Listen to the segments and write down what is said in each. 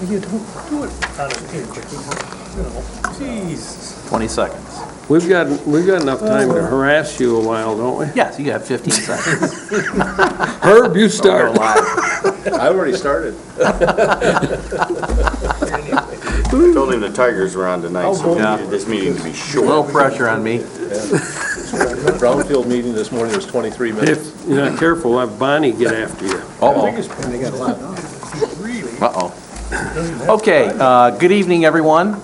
You don't do it on a quickie, you know. Jeez. 20 seconds. We've got enough time to harass you a while, don't we? Yes, you have 15 seconds. Herb, you start. I already started. I told him the Tigers were on tonight, so we Yeah. needed this meeting to be No short. pressure on me. Brownfield meeting this morning was 23 minutes. If you're not careful, we'll have Bonnie get after you. Uh-oh. Okay, good evening, everyone.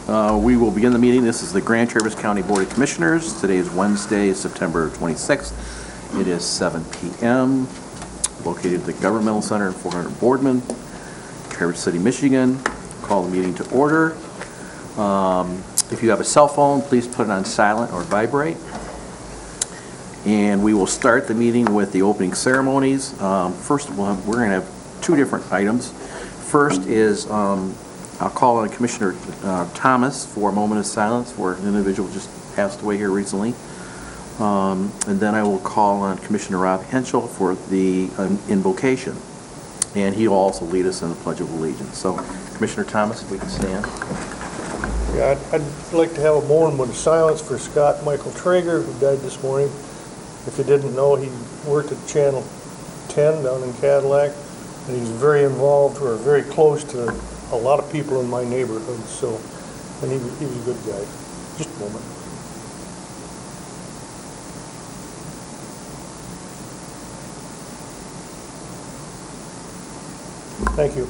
We will begin the meeting. This is the Grand Traverse County Board of Commissioners. Today is Wednesday, September 26th. It is 7 p.m. Located at the Governmental Center in 400 Boardman, Traverse City, Michigan. Call the meeting to order. If you have a cell phone, please put it on silent or vibrate. And we will start the meeting with the opening ceremonies. First of all, we're going to have two different items. First is, I'll call on Commissioner Thomas for a moment of silence for an individual who just passed away here recently. And then I will call on Commissioner Rob Henschel for the invocation. And he will also lead us in the Pledge of Allegiance. So, Commissioner Thomas, if we can stand. Yeah, I'd like to have a moment of silence for Scott Michael Traeger, who died this morning. If you didn't know, he worked at Channel 10 down in Cadillac, and he's very involved, or very close to a lot of people in my neighborhood, so, and he was a good guy. Just a moment. Thank you.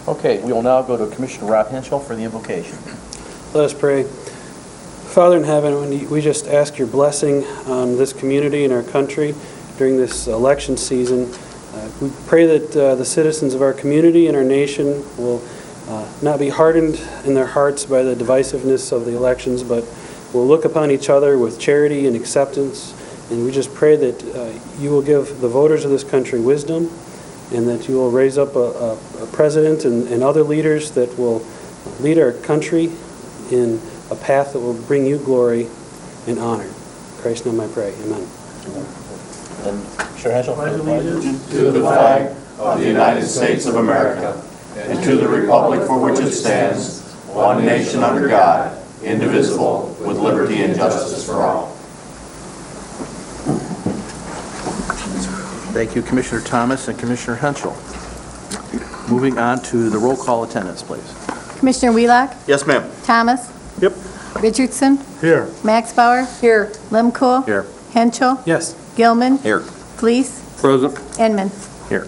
Okay, we will now go to Commissioner Rob Henschel for the invocation. Let us pray. Father in heaven, we just ask your blessing on this community and our country during this election season. We pray that the citizens of our community and our nation will not be hardened in their hearts by the divisiveness of the elections, but will look upon each other with charity and acceptance. And we just pray that you will give the voters of this country wisdom, and that you will raise up a president and other leaders that will lead our country in a path that will bring you glory and honor. In Christ's name I pray. Amen. And Commissioner Henschel for the pledge. To the flag of the United States of America and to the republic for which it stands, one nation under God, indivisible, with liberty and justice for all. Thank you, Commissioner Thomas and Commissioner Henschel. Moving on to the roll call attendance, please. Commissioner Wheelock? Yes, ma'am. Thomas? Yep. Richardson? Here. Max Bauer? Here. Limcool? Here. Henschel? Yes. Gilman? Here. Fleece? Present. Enman? Here.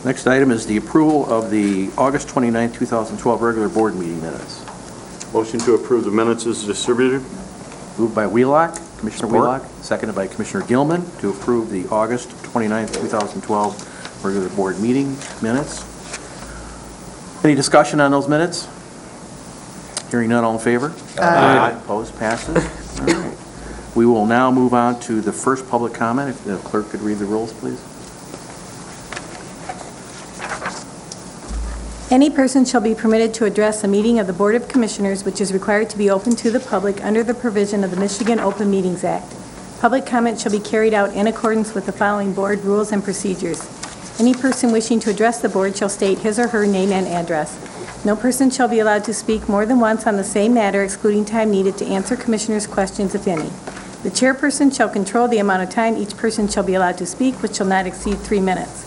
Next item is the approval of the August 29, 2012 regular board meeting minutes. Motion to approve the minutes is distributed. Moved by Wheelock, Commissioner Support. Wheelock, seconded by Commissioner Gilman to approve the August 29, 2012 regular board meeting minutes. Any discussion on those minutes? Hearing none, all in favor? Aye. Opposed, passes. All right. We will now move on to the first public comment. If the clerk could read the rules, please. Any person shall be permitted to address a meeting of the Board of Commissioners which is required to be open to the public under the provision of the Michigan Open Meetings Act. Public comment shall be carried out in accordance with the following board rules and procedures. Any person wishing to address the board shall state his or her name and address. No person shall be allowed to speak more than once on the same matter, excluding time needed to answer commissioners' questions, if any. The chairperson shall control the amount of time each person shall be allowed to speak, which shall not exceed 3 minutes.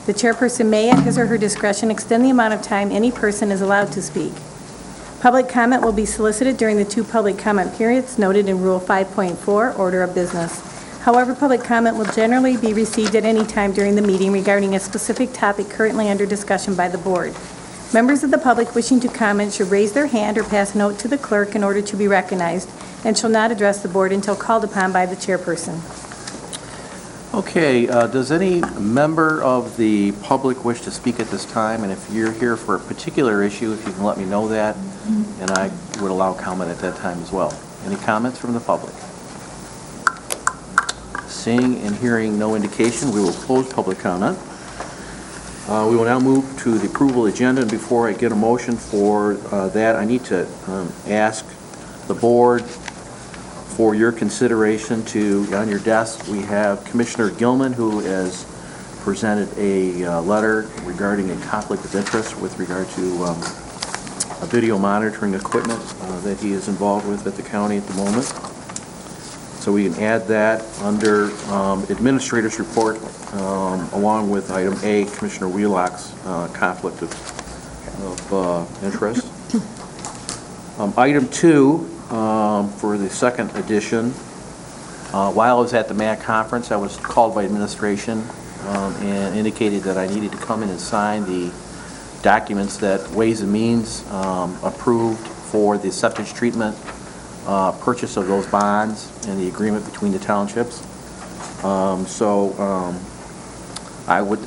The chairperson may, at his or her discretion, extend the amount of time any person is allowed to speak. Public comment will be solicited during the 2 public comment periods noted in Rule 5.4, Order of Business. However, public comment will generally be received at any time during the meeting regarding a specific topic currently under discussion by the board. Members of the public wishing to comment should raise their hand or pass a note to the clerk in order to be recognized, and shall not address the board until called upon by the chairperson. Okay, does any member of the public wish to speak at this time? And if you're here for a particular issue, if you can let me know that, and I would allow comment at that time as well. Any comments from the public? Seeing and hearing no indication, we will close public comment. We will now move to the approval agenda, and before I get a motion for that, I need to ask the board for your consideration to, on your desk, we have Commissioner Gilman, who has presented a letter regarding a conflict of interest with regard to a video monitoring equipment that he is involved with at the county at the moment. So we can add that under Administrator's Report, along with item A, Commissioner Wheelock's conflict of interest. Item 2, for the second edition, while I was at the MAC conference, I was called by administration and indicated that I needed to come in and sign the documents that Ways and Means approved for the septic treatment purchase of those bonds and the agreement between the townships. I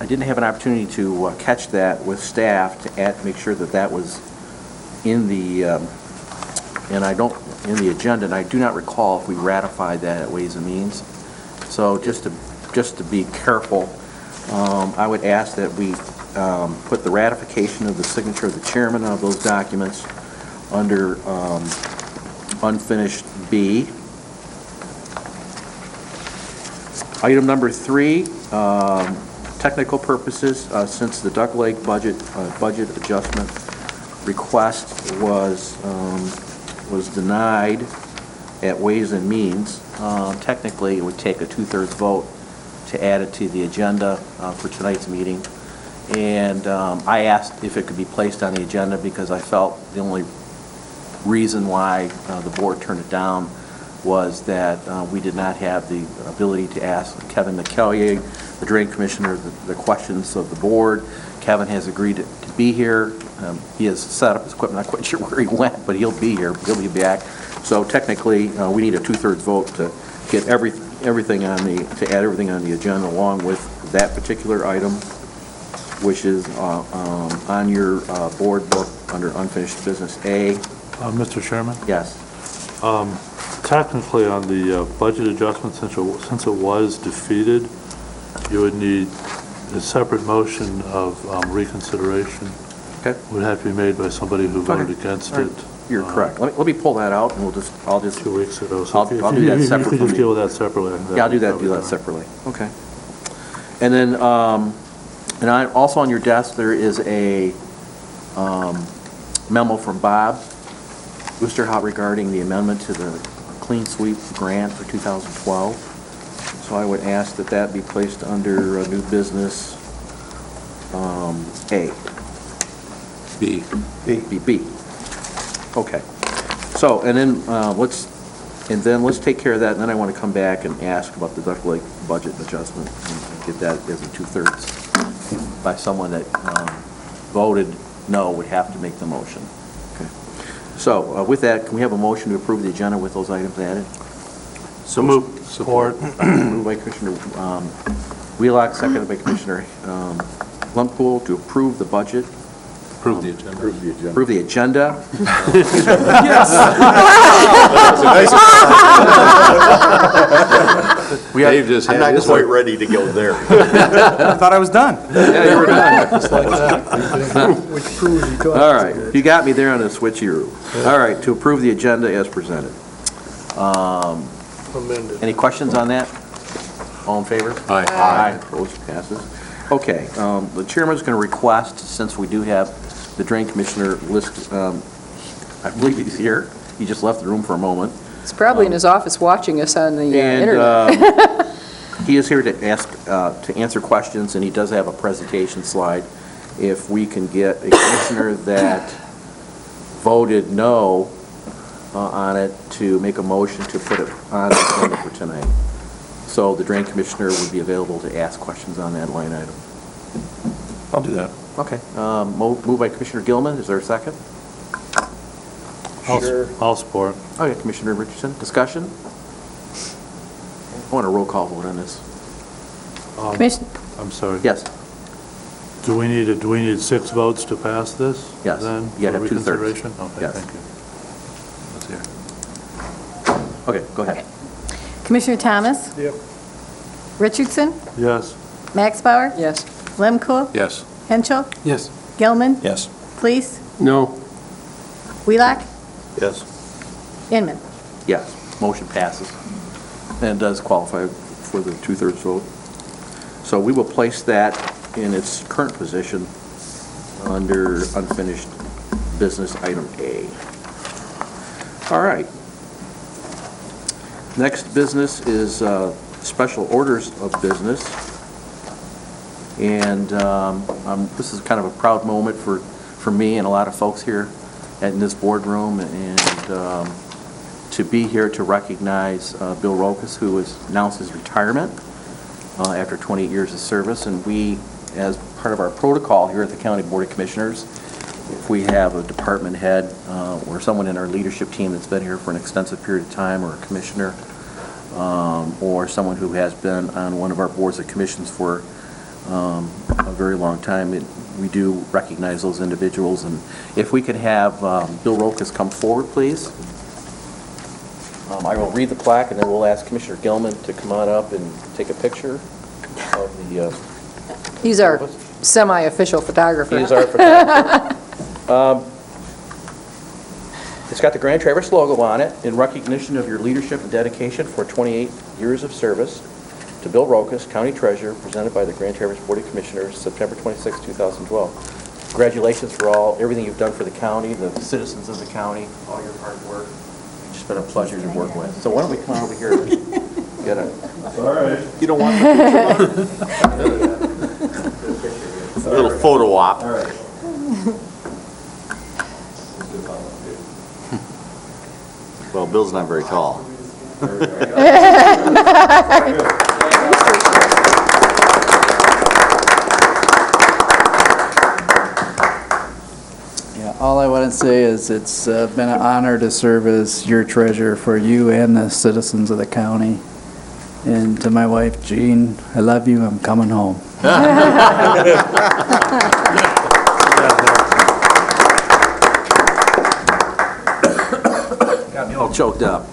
didn't have an opportunity to catch that with staff to make sure that that was in the in the agenda, and I do not recall if we ratified that at Ways and Means. So just to be careful, I would ask that we put the ratification of the signature of the chairman of those documents under unfinished B. Item number 3, technical purposes, since the Duck Lake budget adjustment request was denied at Ways and Means, technically it would take a 2/3 vote to add it to the agenda for tonight's meeting. And I asked if it could be placed on the agenda because I felt the only reason why the board turned it down was that we did not have the ability to ask Kevin McKellier, the Drain Commissioner, the questions of the board. Kevin has agreed to be here. He has set up his equipment. I'm not quite sure where he went, but he'll be here. He'll be back. So technically, we need a 2/3 vote to get everything on to add everything on the agenda along with that particular item, which is on your board book under unfinished business A. Mr. Chairman? Yes. Technically, on the budget adjustment, since it was defeated, you would need a separate motion of reconsideration. Okay. Would have to be made by somebody who voted against it. You're correct. Let me pull that out, and I'll just 2 weeks ago. So I'll do that if separate you from could just me. deal with that separately. Yeah, I'll do that separately. Okay. And then, also on your desk, there is a memo from Bob Oosterhout regarding the amendment to the Clean Sweep grant for 2012. So I would ask that that be placed under new business A. B. B. Okay. So, and then let's take care of that, and then I want to come back and ask about the Duck Lake budget adjustment and get that as a 2/3 by someone that voted no would have to make the motion. Okay. So, with that, can we have a motion to approve the agenda with those items added? So moved. Support. Moved by Commissioner Wheelock, seconded by Commissioner Lundpool to approve the budget. Approve the agenda. Approve the agenda. Dave just I'm had not his quite ready to go there. I thought I was done. Yeah, you were done. Just like that. Which proves he talks. All right, you got me there on the switcheroo. All right, to approve the agenda as presented. Amended. Any questions on that? All in favor? Aye. Aye. Opposed, passes. Okay, the chairman's going to request, since we do have the Drain Commissioner list, I believe he's here. He just left the room for a moment. He's probably in his office watching us on the And internet. he is here to answer questions, and he does have a presentation slide. If we can get a commissioner that voted no on it to make a motion to put it on the agenda for tonight. So the Drain Commissioner would be available to ask questions on that line item. I'll do that. Okay. Moved by Commissioner Gilman. Is there a second? I'll support. Okay, Commissioner Richardson. Discussion? I want a roll call vote on this. Commissioner, I'm sorry. Yes. Do we need 6 votes to pass this? Yes. Then, You gotta for have 2/3. reconsideration? Okay, Yes. thank you. Okay, go ahead. Commissioner Thomas, Yep. Richardson, Yes. Max Bauer, Yes. Lemko, Yes. Henschel, Yes. Gilman, Yes. Fleece, No. Wheelock, Yes. Inman. Yes, motion passes and does qualify for the 2/3 vote. So we will place that in its current position under unfinished business item A. All right. Next business is special orders of business. And this is kind of a proud moment for me and a lot of folks here in this boardroom, and to be here to recognize Bill Rokas, who has announced his retirement after 28 years of service. And we, as part of our protocol here at the County Board of Commissioners, if we have a department head or someone in our leadership team that's been here for an extensive period of time, or a commissioner, or someone who has been on one of our boards of commissions for a very long time, we do recognize those individuals. And if we could have Bill Rokas come forward, please. I will read the plaque, and then we'll ask Commissioner Gilman to come on up and take a picture of the... He's our semi-official photographer. He is our photographer. It's got the Grand Traverse logo on it in recognition of your leadership and dedication for 28 years of service to Bill Rokas, County Treasurer, presented by the Grand Traverse Board of Commissioners, September 26, 2012. Congratulations for everything you've done for the county, the citizens of the county, all your hard work. It's just been a pleasure to work with. So why don't we come over here and get a... All right. You don't want A little photo op. All right. Well, Bill's not very tall. Yeah, all I want to say is it's been an honor to serve as your treasurer for you and the citizens of the county. And to my wife, Jean, I love you. I'm coming home. Got me all choked up.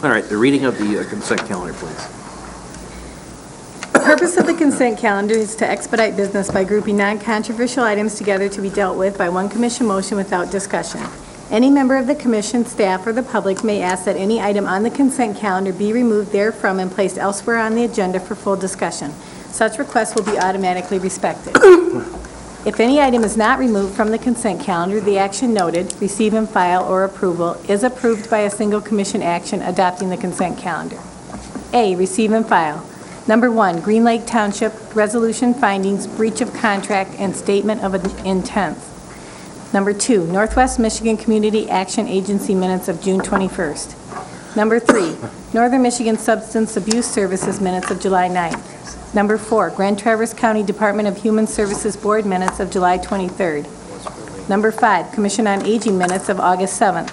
All right, the reading of the consent calendar, please. The purpose of the consent calendar is to expedite business by grouping non-controversial items together to be dealt with by one commission motion without discussion. Any member of the commission, staff, or the public may ask that any item on the consent calendar be removed therefrom and placed elsewhere on the agenda for full discussion. Such requests will be automatically respected. If any item is not removed from the consent calendar, the action noted, receive and file or approval, is approved by a single commission action adopting the consent calendar. A, receive and file. Number 1, Green Lake Township Resolution Findings, Breach of Contract, and Statement of Intent. Number 2, Northwest Michigan Community Action Agency Minutes of June 21st. Number 3, Northern Michigan Substance Abuse Services Minutes of July 9th. Number 4, Grand Traverse County Department of Human Services Board Minutes of July 23rd. Number 5, Commission on Aging Minutes of August 7th.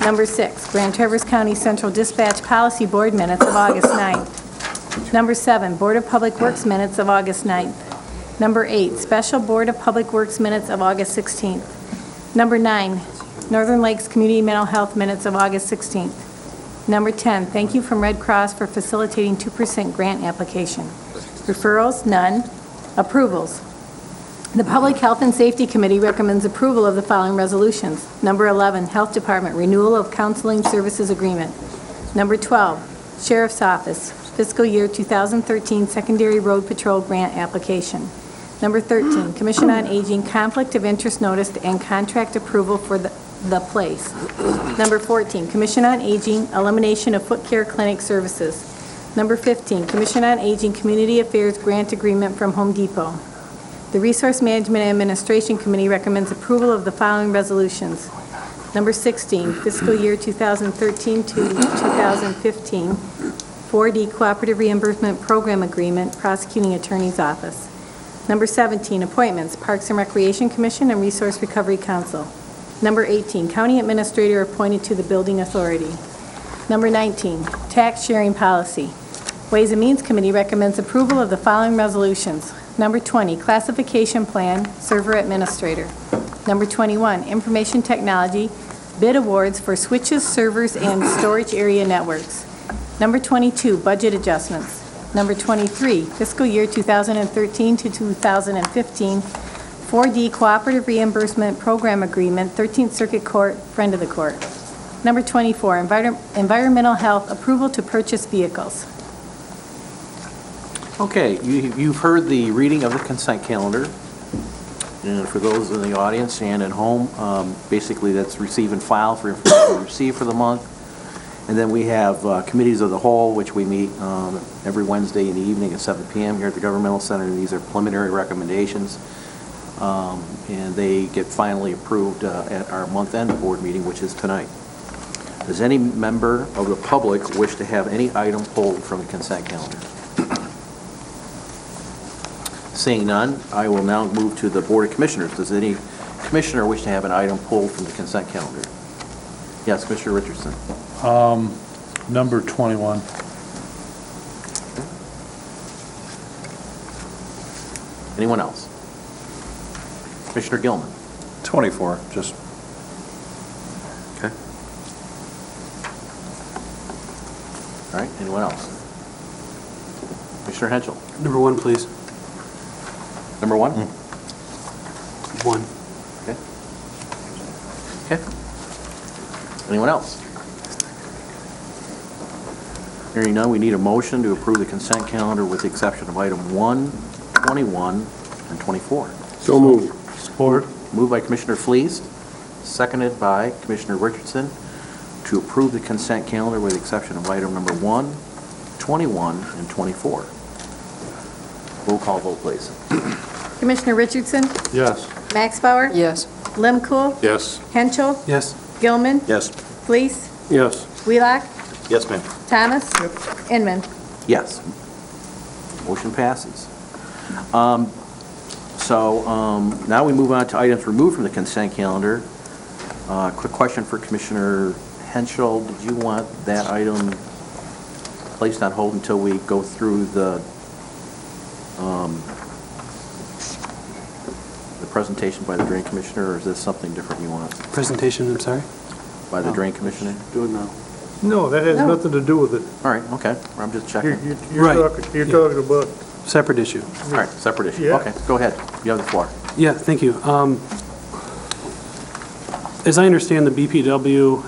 Number 6, Grand Traverse County Central Dispatch Policy Board Minutes of August 9th. Number 7, Board of Public Works Minutes of August 9th. Number 8, Special Board of Public Works Minutes of August 16th. Number 9, Northern Lakes Community Mental Health Minutes of August 16th. Number 10, thank you from Red Cross for facilitating 2% grant application. Referrals, none. Approvals. The Public Health and Safety Committee recommends approval of the following resolutions. Number 11, Health Department Renewal of Counseling Services Agreement. Number 12, Sheriff's Office Fiscal Year 2013 Secondary Road Patrol Grant Application. Number 13, Commission on Aging Conflict of Interest Notice and Contract Approval for the place. Number 14, Commission on Aging Elimination of Foot Care Clinic Services. Number 15, Commission on Aging Community Affairs Grant Agreement from Home Depot. The Resource Management and Administration Committee recommends approval of the following resolutions. Number 16, Fiscal Year 2013 to 2015, 4D Cooperative Reimbursement Program Agreement, Prosecuting Attorney's Office. Number 17, Appointments, Parks and Recreation Commission and Resource Recovery Council. Number 18, County Administrator appointed to the Building Authority. Number 19, Tax Sharing Policy. Ways and Means Committee recommends approval of the following resolutions. Number 20, Classification Plan, Server Administrator. Number 21, Information Technology, Bid Awards for Switches, Servers, and Storage Area Networks. Number 22, Budget Adjustments. Number 23, Fiscal Year 2013 to 2015, 4D Cooperative Reimbursement Program Agreement, 13th Circuit Court, Friend of the Court. Number 24, Environmental Health Approval to Purchase Vehicles. Okay, you've heard the reading of the consent calendar. And for those in the audience and at home, basically that's receive and file for information received for the month. And then we have committees of the whole, which we meet every Wednesday in the evening at 7 p.m. here at the Governmental Center. And these are preliminary recommendations. And they get finally approved at our month-end board meeting, which is tonight. Does any member of the public wish to have any item pulled from the consent calendar? Seeing none, I will now move to the Board of Commissioners. Does any commissioner wish to have an item pulled from the consent calendar? Yes, Commissioner Richardson. Number 21. Anyone else? Commissioner Gilman. 24, just. Okay. All right, anyone else? Commissioner Henschel. Number 1, please. Number 1? 1. Okay. Okay. Anyone else? Hearing none, we need a motion to approve the consent calendar with the exception of item 1, 21, and 24. So moved. Support. Moved by Commissioner Flees, seconded by Commissioner Richardson to approve the consent calendar with the exception of item number 1, 21, and 24. Roll call vote, please. Commissioner Richardson? Yes. Max Bauer? Yes. Lemkool? Yes. Henschel? Yes. Gilman? Yes. Fleece? Yes. Wheelock? Yes, ma'am. Thomas? Inman? Yes. Motion passes. Now we move on to items removed from the consent calendar. Quick question for Commissioner Henschel. Did you want that item placed on hold until we go through the presentation by the Drain Commissioner, or is this something different you want Presentation, I'm sorry? by the Drain Commissioner? Do it now. No, that has No. nothing to do with it. All right, okay. I'm just checking. Right. You're talking about, Separate issue. All right, separate issue. Yeah. Okay, go ahead. You have the floor. Yeah, thank you. As I understand, the BPW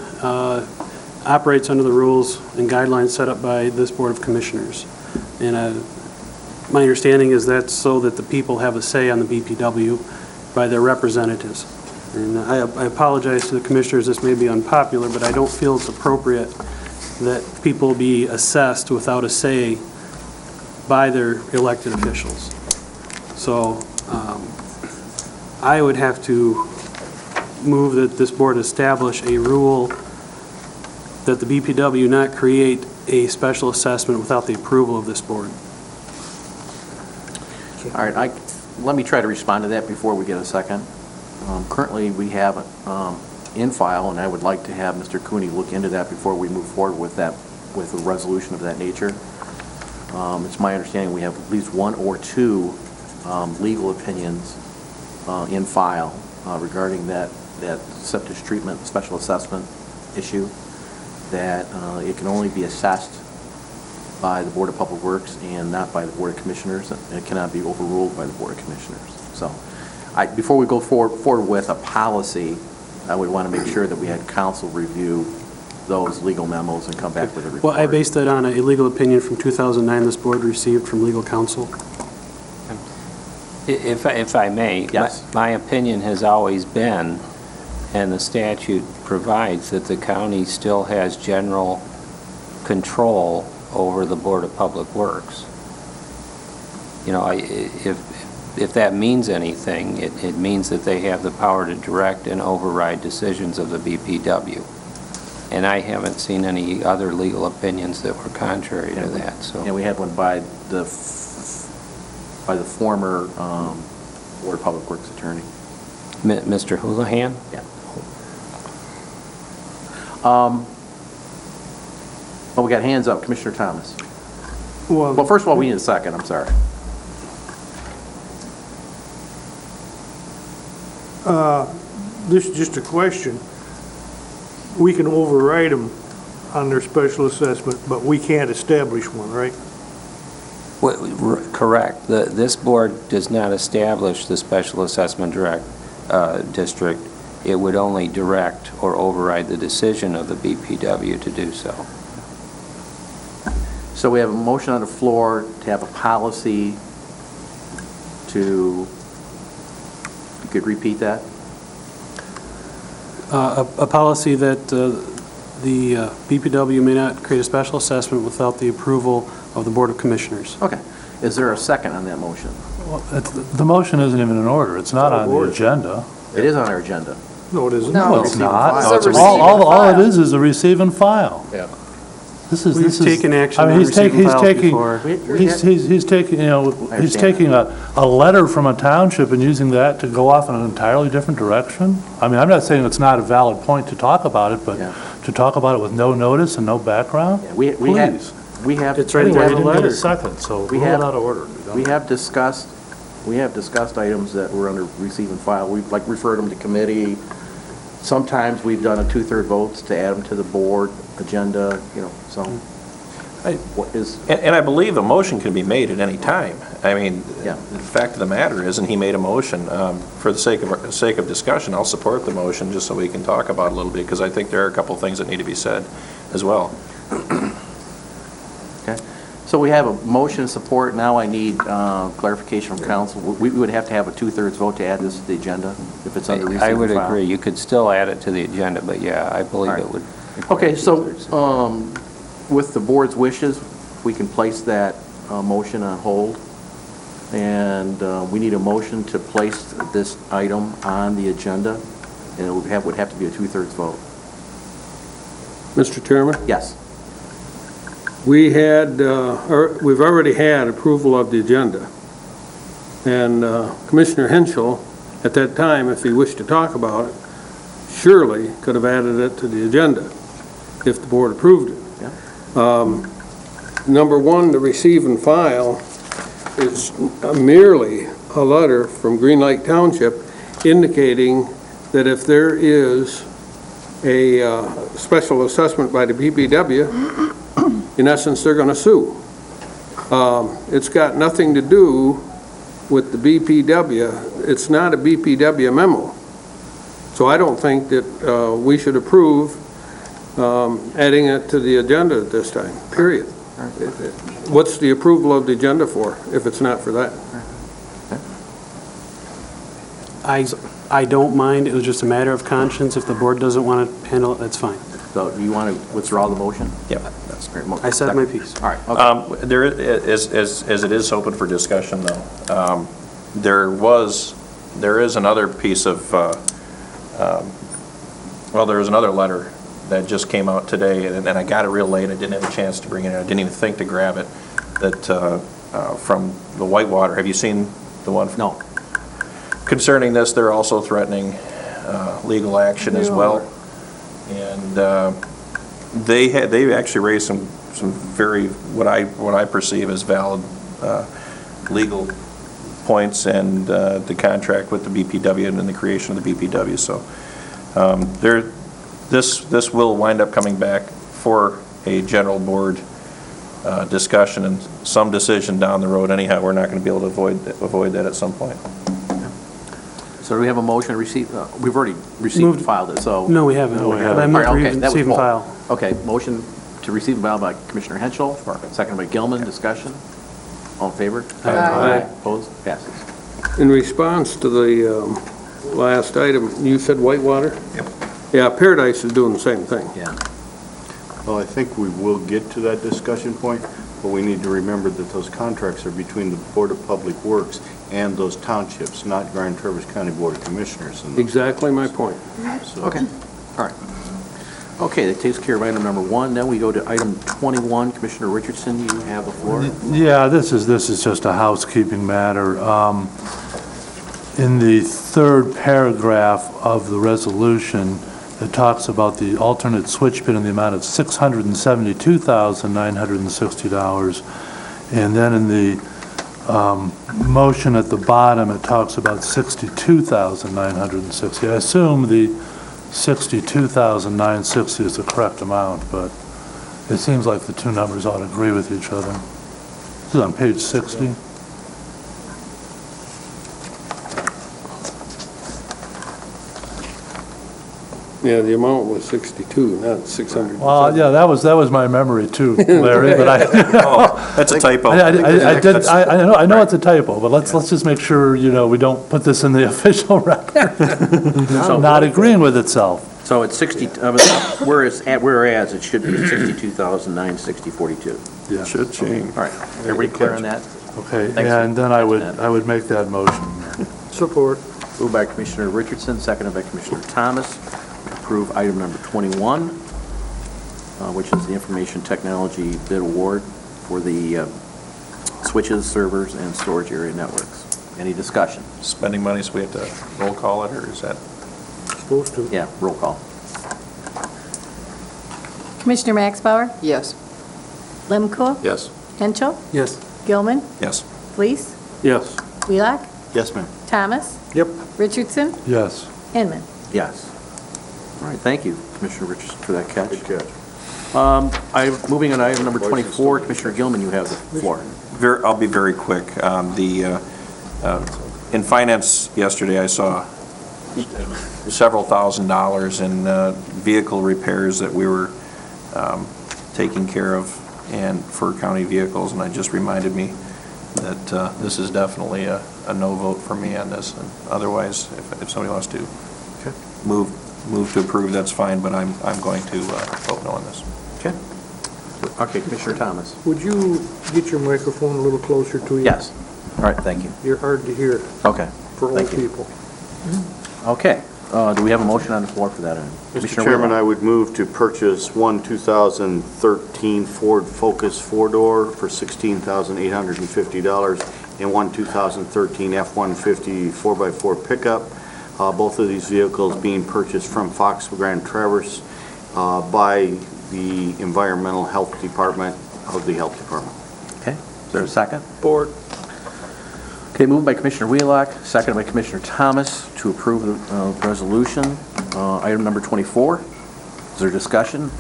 operates under the rules and guidelines set up by this Board of Commissioners. And my understanding is that's so that the people have a say on the BPW by their representatives. And I apologize to the commissioners, this may be unpopular, but I don't feel it's appropriate that people be assessed without a say by their elected officials. So I would have to move that this board establish a rule that the BPW not create a special assessment without the approval of this board. All right, let me try to respond to that before we get a second. Currently, we have in file, and I would like to have Mr. Cooney look into that before we move forward with that, with a resolution of that nature. It's my understanding we have at least 1 or 2 legal opinions in file regarding that septic treatment special assessment issue, that it can only be assessed by the Board of Public Works and not by the Board of Commissioners, and it cannot be overruled by the Board of Commissioners. So before we go forward with a policy, I would want to make sure that we had council review those legal memos and come back with a report. Well, I based that on a legal opinion from 2009 this board received from legal counsel. If I may, Yes. my opinion has always been, and the statute provides, that the county still has general control over the Board of Public Works. You know, if that means anything, it means that they have the power to direct and override decisions of the BPW. And I haven't seen any other legal opinions that were contrary to that, so. Yeah, we had one by the former Board of Public Works attorney. Mr. Houlihan? Yeah. Well, we got hands up. Commissioner Thomas. Well, first of all, we need a second. I'm sorry. this is just a question. We can override them on their special assessment, but we can't establish one, right? Correct. This board does not establish the special assessment district. It would only direct or override the decision of the BPW to do so. So we have a motion on the floor to have a policy to, you could repeat that? A policy that the BPW may not create a special assessment without the approval of the Board of Commissioners. Okay. Is there a second on that motion? Well, the motion isn't even in order. It's not on the agenda. It is on our agenda. No, it isn't. No. No, it's not. It's a receive All and it file. is a receive and file. Yeah. We've taken action I mean, on he's taking, receive and file before. We- he's taking, you know, he's understand taking a letter from a township and using that to go off in an entirely different direction. I mean, I'm not saying it's not a valid point to talk about it, but Yeah. to talk about it with no notice and no background? Yeah, we Please. have. It's right Anyway, there he in the didn't get letter. a second, so We rule have- it out of order. We have discussed items that were under receive and file. We've like referred them to committee. Sometimes we've done a 2/3 votes to add them to the board agenda, you know, so. What is, And I believe a motion can be made at any time. I mean, Yeah. the fact of the matter is, and he made a motion, for the sake of discussion, I'll support the motion just so we can talk about it a little bit, because I think there are a couple of things that need to be said as well. okay. So we have a motion and support. Now I need clarification from council. We would have to have a 2/3 vote to add this to the agenda if it's under receive I and would file. agree. You could still add it to the agenda, but yeah, I believe All right. it would. Okay, so with the board's wishes, we can place that motion on hold. And we need a motion to place this item on the agenda, and it would have to be a 2/3 vote. Mr. Chairman, Yes. we've already had approval of the agenda. And Commissioner Henschel, at that time, if he wished to talk about it, surely could have added it to the agenda if the board approved it. Number one, the receive and file is merely a letter from Green Lake Township indicating that if there is a special assessment by the BPW, in essence, they're going to sue. It's got nothing to do with the BPW. It's not a BPW memo. So I don't think that we should approve adding it to the agenda at this time, period. What's the approval of the agenda for, if it's not for that? I don't mind. It was just a matter of conscience. If the board doesn't want to handle it, that's fine. So do you want to withdraw the motion? Yep. That's great. I said my piece. All right, okay. There is, as it is open for discussion, though, there is another piece of, there is another letter that just came out today, and I got it real late. I didn't have a chance to bring it in. I didn't even think to grab it. That from the Whitewater. Have you seen the one? No. Concerning this, they're also threatening legal action as well, and they actually raised some very what I perceive as valid legal points and the contract with the BPW and the creation of the BPW. So this will wind up coming back for a general board discussion and some decision down the road. Anyhow, we're not going to be able to avoid that at some point. So do we have a motion to receive? We've already received and filed it, so. No, we haven't. No, we haven't. I'm All not right, okay, that was receive and full. file. Okay, motion to receive and file by Commissioner Henschel, seconded by Gilman. Discussion? All in favor? Aye. Opposed? Passes. In response to the last item, you said Whitewater? Yep. Yeah, Paradise is doing the same thing. Yeah. Well, I think we will get to that discussion point, but we need to remember that those contracts are between the Board of Public Works and those townships, not Grand Traverse County Board of Commissioners. Exactly my point. So- Okay, all right. Okay, that takes care of item number 1. Then we go to item 21. Commissioner Richardson, you have the floor. Yeah, this is just a housekeeping matter. In the third paragraph of the resolution, it talks about the alternate switch bid in the amount of $672,960. And then in the motion at the bottom, it talks about $62,960. I assume the $62,960 is the correct amount, but it seems like the two numbers ought to agree with each other. This is on page 60. Yeah, the amount was 62, not 600. Well, yeah, that was my memory too, Larry, but Oh, that's a typo. I know it's a typo, but let's just make sure, we don't put this in the official record. Not agreeing with itself. So it's 60, whereas it should be 62,960.42. Yeah. Should change. All right, everybody clear on that? Okay, Thanks. and then I would make that motion. Support. Moved by Commissioner Richardson, seconded by Commissioner Thomas. Approve item number 21, which is the information technology bid award for the switches, servers, and storage area networks. Any discussion? Spending money, so we have to roll call it, or is that? Supposed to. Yeah, roll call. Commissioner Max Bauer, Yes. Lemko, Yes. Henschel, Yes. Gilman, Yes. Fleece, Yes. Wheelock, Yes, ma'am. Thomas, Yep. Richardson, Yes. Inman. Yes. All right, thank you, Commissioner Richardson, for that catch. Good catch. Moving on to item number 24, Commissioner Gilman, you have the floor. I'll be very quick. In finance yesterday, I saw several $1,000s in vehicle repairs that we were taking care of and for county vehicles, and it just reminded me that this is definitely a no vote for me on this. And otherwise, if somebody wants to move to approve, that's fine, but I'm going to vote no on this. Okay. Okay, Commissioner Thomas. Would you get your microphone a little closer to you? Yes. All right, thank you. You're hard to hear Okay. for old Thank you. people. Okay. Do we have a motion on the floor for that? Mr. Chairman, I would move to purchase one 2013 Ford Focus four-door for $16,850 and one 2013 F-150 4x4 pickup. Both of these vehicles being purchased from Fox Grand Traverse by the Environmental Health Department of the Health Department. Okay. Is there a second? Board. Okay, moved by Commissioner Wheelock, seconded by Commissioner Thomas to approve the resolution. Item number 24. Is there discussion?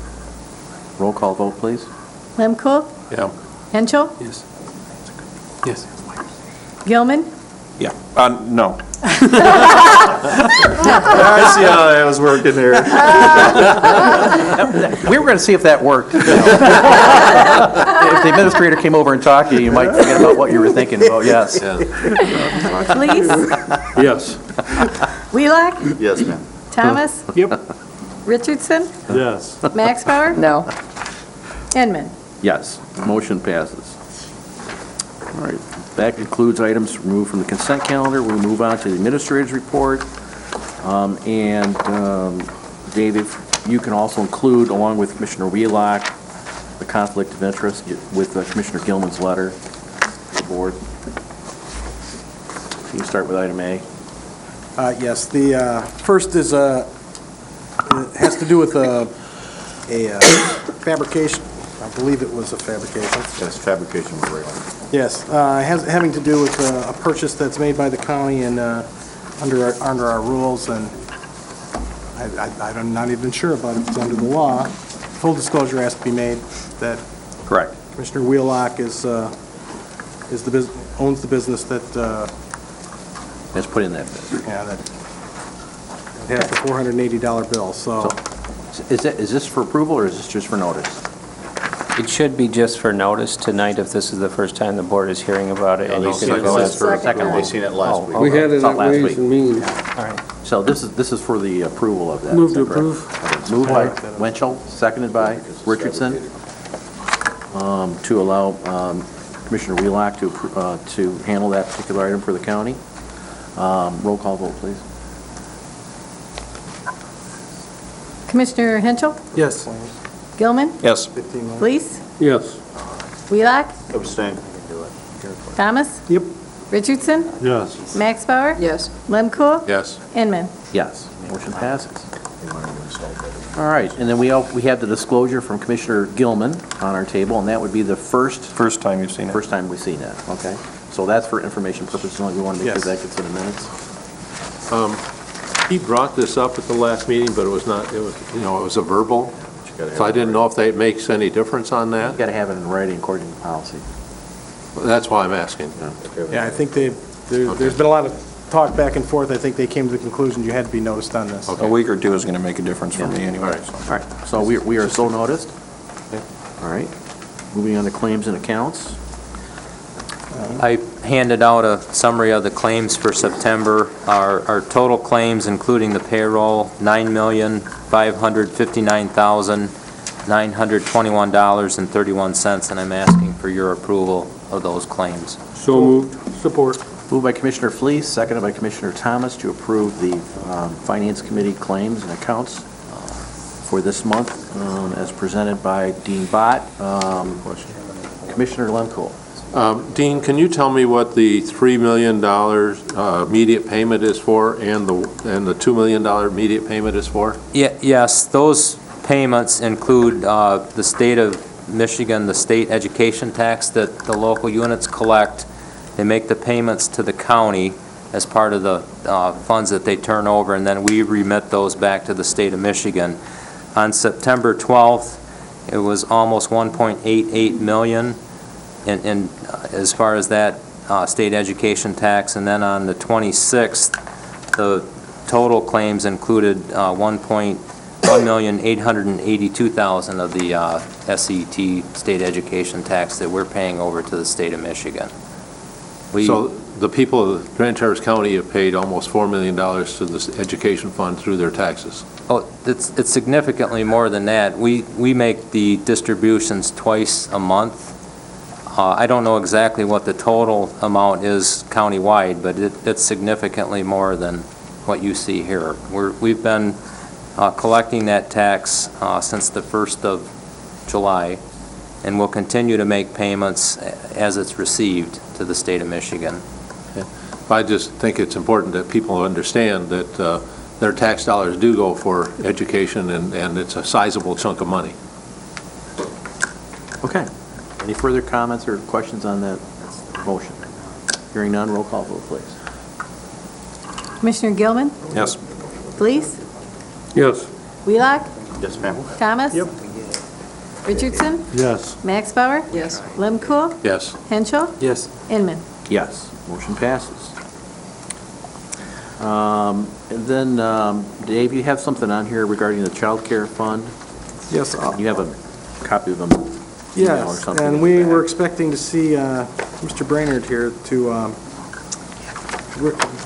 Roll call vote, please. Lemko, Yeah. Henschel, Yes. Yes. Gilman, Yeah. No. I see how that was working there. We were going to see if that worked. If the administrator came over and talked to you, you might forget about what you were thinking about. Yes. Fleece, Yes. Wheelock, Yes, ma'am. Thomas, Yep. Richardson, Yes. Max Bauer, No. Inman. Yes. Motion passes. All right. That concludes items removed from the consent calendar. We'll move on to the administrator's report. David, you can also include, along with Commissioner Wheelock, the conflict of interest with Commissioner Gilman's letter to the board. You start with item A. Yes, the first is, it has to do with a fabrication. I believe it was a fabrication. Yes, fabrication of rail. Yes, having to do with a purchase that's made by the county and under our rules, and I'm not even sure about if it's under the law. Full disclosure has to be made that Correct. Commissioner Wheelock owns the business that Let's put in that bid. that has the $480 bill. So Is this for approval, or is this just for notice? It should be just for notice tonight if this is the first time the board is hearing about it. And you can Second vote. one. They seen it last week. We had it Saw at last Ways week. and Means. All right. So this is for the approval of that. Move is to that correct? approve. Okay. Moved by Winchell, seconded by Richardson, to allow Commissioner Wheelock to handle that particular item for the county. Roll call vote, please. Commissioner Henschel, Yes. Gilman, Yes. Fleece, Yes. Wheelock, Abstain. Thomas, Yep. Richardson, Yes. Max Bauer, Yes. Lemko, Yes. Inman. Yes, motion passes. All right, and then we have the disclosure from Commissioner Gilman on our table, and that would be the first First time you've seen it. time we've seen that, okay? So that's for information purposes only. We want to make sure Yes. that gets in the minutes. He brought this up at the last meeting, but it was not, it was a verbal, so I didn't know if that makes any difference on You that. got to have it in writing according to policy. That's why I'm asking. yeah, I think there's been a lot of talk back and forth, I think they came to the conclusion you had to be noticed on this. A week or two is going to make a difference for me anyway. so. All right, so we are so noticed. All right, moving on to claims and accounts. I handed out a summary of the claims for September. Our total claims, including the payroll, $9,559,921.31, and I'm asking for your approval of those claims. So moved. Support. Moved by Commissioner Fleece, seconded by Commissioner Thomas to approve the Finance Committee claims and accounts for this month as presented by Dean Bott. Commissioner Lemko. Dean, can you tell me what the $3 million immediate payment is for and the $2 million immediate payment is for? Yes, those payments include the state of Michigan, the state education tax that the local units collect. They make the payments to the county as part of the funds that they turn over, and then we remit those back to the state of Michigan. On September 12th, it was almost $1.88 million in as far as that state education tax, and then on the 26th, the total claims included $1,882,000 of the SET state education tax that we're paying over to the state of Michigan. So the people of Grand Traverse County have paid almost $4 million to this education fund through their taxes. Oh, it's significantly more than that. We make the distributions twice a month. I don't know exactly what the total amount is countywide, but it's significantly more than what you see here. We've been collecting that tax since the 1st of July, and we'll continue to make payments as it's received to the state of Michigan. I just think it's important that people understand that their tax dollars do go for education, and it's a sizable chunk of money. Okay. Any further comments or questions on that motion? Hearing none, roll call vote, please. Commissioner Gilman? Yes. Fleece? Yes. Wheelock? Yes, ma'am. Thomas? Yep. Richardson? Yes. Max Bauer? Yes. Lemkool? Yes. Henschel? Yes. Inman? Yes, motion passes. And then, Dave, you have something on here regarding the child care fund? Yes. You have a copy of them? email or Yes, something and like we that. were expecting to see Mr. Brainerd here to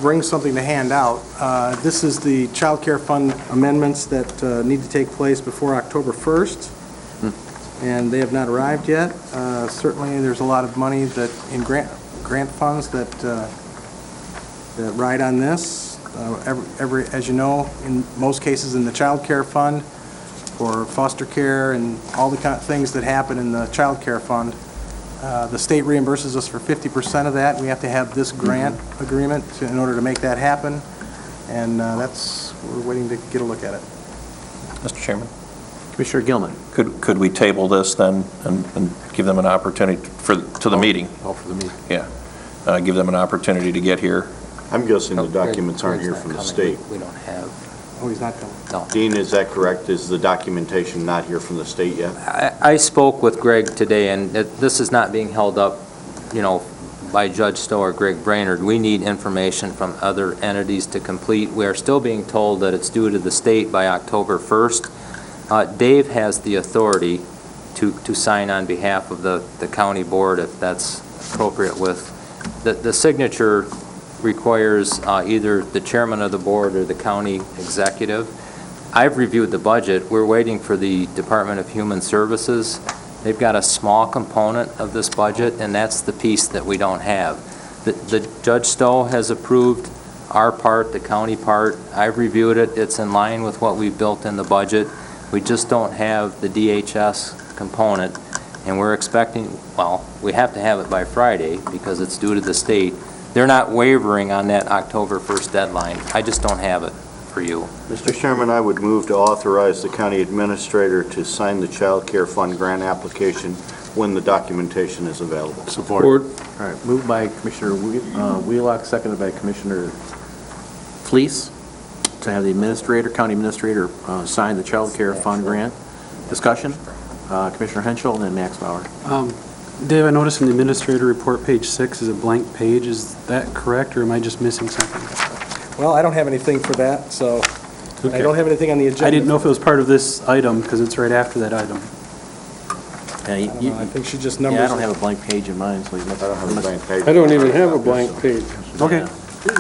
bring something to hand out. This is the child care fund amendments that need to take place before October 1st, and they have not arrived yet. Certainly, there's a lot of money that in grant funds that ride on this. As you know, in most cases in the child care fund, for foster care and all the kind of things that happen in the child care fund, the state reimburses us for 50% of that. We have to have this grant agreement in order to make that happen, and we're waiting to get a look at it. Mr. Chairman? Commissioner Gilman. Could we table this then and give them an opportunity to the meeting? Oh, for the meeting. Yeah. Give them an opportunity to get here. I'm guessing the documents aren't here from the state. We don't have. Oh, he's not coming. No. Dean, is that correct? Is the documentation not here from the state yet? I spoke with Greg today, and this is not being held up, by Judge Stowe or Greg Brainerd. We need information from other entities to complete. We are still being told that it's due to the state by October 1st. Dave has the authority to sign on behalf of the county board if that's appropriate with. The signature requires either the chairman of the board or the county executive. I've reviewed the budget. We're waiting for the Department of Human Services. They've got a small component of this budget, and that's the piece that we don't have. The Judge Stowe has approved our part, the county part. I've reviewed it. It's in line with what we've built in the budget. We just don't have the DHS component, and we're expecting, we have to have it by Friday because it's due to the state. They're not wavering on that October 1st deadline. I just don't have it for you. Mr. Chairman, I would move to authorize the county administrator to sign the child care fund grant application when the documentation is available. Support. All right, moved by Commissioner Wheelock, seconded by Commissioner Fleece, to have the county administrator sign the child care fund grant. Discussion? Commissioner Henschel and then Max Bauer. Dave, I noticed in the administrator report, page 6 is a blank page. Is that correct, or am I just missing something? Well, I don't have anything for that, so I don't have anything on the agenda. I didn't know if it was part of this item, because it's right after that item. I think she just Yeah, numbers I don't it. have a blank page in mine, so you must. I don't have a blank page. I don't even have a blank page. Okay.